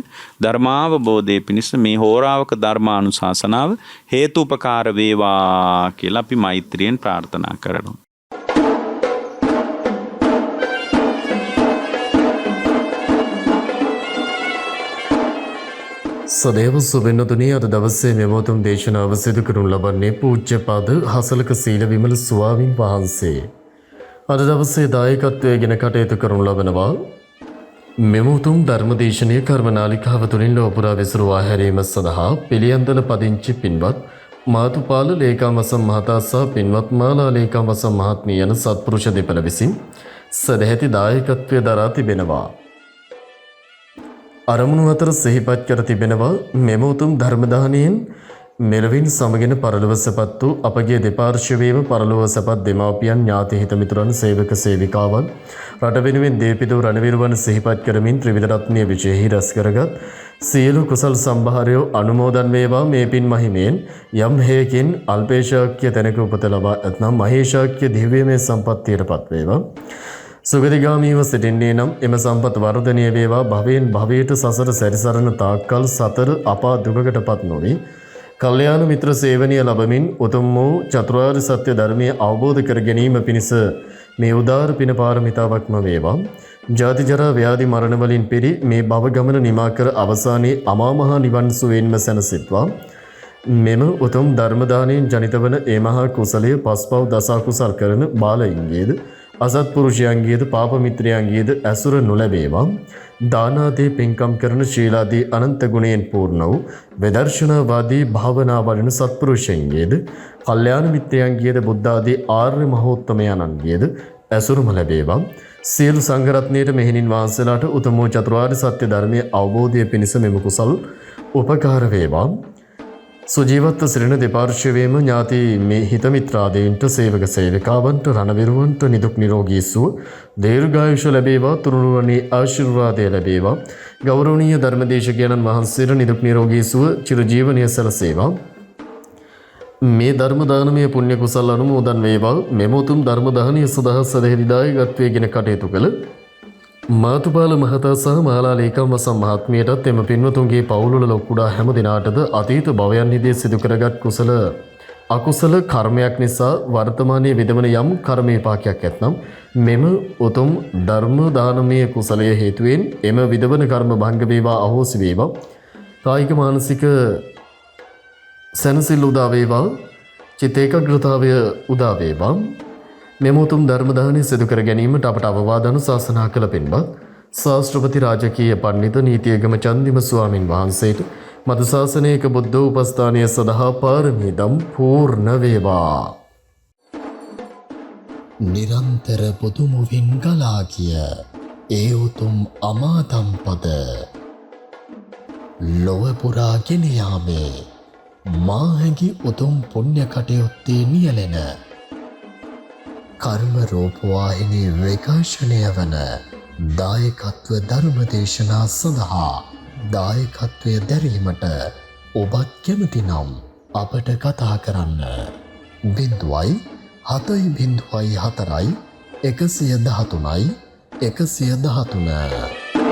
ධර්මාවබෝධය පිණිස මේ හෝරාවක ධර්මානුශාසනාව හේතුපකාර වේවා කියලා අපි මෛත්‍රියෙන් ප්‍රාර්ථනා කරනවා. සදේව සුබින්නතුනි, අද දවසේ මෙමොතුම් දේශනාව සිදු කරනු ලබන්නේ පූජ්‍යපද හසලක සීල විමල ස්වාමින් වහන්සේ. අද දවසේ දායකත්වයේ ගෙන කටයුතු කරනු ලබනවා මෙමොතුම් ධර්මදේශනීය කර්මනාලිකාව තුළින් ලෝපුරා විසුරුවා හැරීම සඳහා පිළියන්දල පදිංචි පින්වත් මාතුපාල ලේකාමසම් මහතා සහ පින්වත් මාලා ලේකාමසම් මහත්මිය යන සත්පුරුෂ දෙපළ විසින් සදැහැති දායකත්වය දරා තිබෙනවා. අරමුණු අතර සිහිපත් කර තිබෙනවා මෙම උතුම් ධර්මදානයෙන් මෙලවින් සමගෙන පරලොව සැපත් වූ අපගේ දෙපාර්ශ්වයේම පරලොව සැපත් දෙමාපියන් ඥාති හිත මිතුරන් සේවක සේවිකාවන් රට වෙනුවෙන් දීපිදු රණවිරුවන් සිහිපත් කරමින් ත්‍රිවිධ රත්නීය විජයෙහි රැස් කරගත් සියලු කුසල් සම්භාරයෝ අනුමෝදන් වේවා. මේ පින් මහිමෙන් යම් හේකින් අල්පේශාක්‍ය තැනක උපත ලබා ඇතනම් මහේශාක්‍ය දිව්‍යමය සම්පත්තියටපත් වේවා. සුගතිගාමීව සිටින්නේ නම් එම සම්පත් වර්ධනය වේවා. භවයෙන් භවයට සසර සැරිසරන තාක්කල් සතර අපා දුකකටපත් නොවි කල්යාණ මිත්‍ර සේවනීය ලැබමින් උතුම් වූ චතුරාර්ය සත්‍ය ධර්මය අවබෝධ කර ගැනීම පිණිස මේ උදාර පින පාරමිතාවක්ම වේවා. ජාති ජරා ව්‍යාධි මරණ වලින් පිරි මේ භව ගමන නිමා කර අවසානයේ අමා මහ නිවන් සුවයෙන්ම සැනසෙත්වා. මෙම උතුම් ධර්ම දානයෙන් ජනිත වන ඒ මහා කුසලය පස්පව් දසා කුසල් කරන බාලයින්ගේද අසත්පුරුෂයන්ගේද පාප මිත්‍රයන්ගේද ඇසුර නොලැබේවා. දානාදී පින්කම් කරන ශීලාදී අනන්ත ගුණයෙන් පූර්ණ වූ විදර්ශනාවාදී භාවනා වඩන සත්පුරුෂයන්ගේද කල්යාණ මිත්‍රයන්ගේද බුද්ධාදී ආර්ය මහෝත්තමයන්ගේද ඇසුරම ලැබේවා. සියලු සංඝරත්නයට මෙහෙණින් වහන්සේලාට උතුම් වූ චතුරාර්ය සත්‍ය ධර්මයේ අවබෝධය පිණිස මෙම කුසල් උපකාර වේවා. සුජීවත්ව සිටින දෙපාර්ශ්වයේම ඥාති මේ හිතමිත්‍රාදීන්ට සේවක සේවිකාවන්ට රණවිරුවන්ට නිදුක් නිරෝගී සුව දීර්ඝායුෂ ලැබේවා. තුනුරුවනේ ආශිර්වාදය ලැබේවා. ගෞරවනීය ධර්මදේශකයන්න් වහන්සේට නිදුක් නිරෝගී සුව චිරජීවනයේ සැලසේවා. මේ ධර්ම දානමය පුණ්‍ය කුසල අනුමෝදන් වේවා. මෙම උතුම් ධර්ම දානීය සදහා සදහෙදිදායකත්වයෙන් කටයුතු කළ මාතුපාල මහතා සහ මහලා ලේකම් වසම් මහත්මියටත් එම පින්වතුන්ගේ පවුල්වල ලොකුඩා හැම දිනාටද අතීත භවයන්හිදී සිදු කරගත් කුසල අකුසල කර්මයක් නිසා වර්තමානයේ විදවන යම් කර්ම විපාකයක් ඇතනම් මෙම උතුම් ධර්ම දානමය කුසලය හේතුවෙන් එම විදවන කර්ම භංග වේවා, අහෝසි වේවා. කායික මානසික සැනසෙල්ල උදා වේවා. චිත්ත ඒකාග්‍රතාවය උදා වේවා. මෙම උතුම් ධර්ම දානය සිදු කර ගැනීමට අපට අවවාද අනුශාසනා කළ පින්වත් ශාස්ත්‍රපති රාජකීය පඬිතු නීතියගම චන්දිම ස්වාමින් වහන්සේට මතු ශාසනයක බුද්ධ උපස්ථානය සඳහා පාරමී දම් පූර්ණ වේවා. නිරන්තර පුදුමුවින් ගලා ගිය ඒ උතුම් අමාතම් පද ලොව පුරා ගෙන යාමේ මාහැඟි උතුම් පුණ්‍ය කටයුත්තේ නියැලෙන කර්ම රූපවාහිනී විකාශනය වන දායකත්ව ධර්මදේශනා සඳහා දායකත්වය දැරීමට ඔබත් කැමති නම් අපට කතා කරන්න 0.704 113 113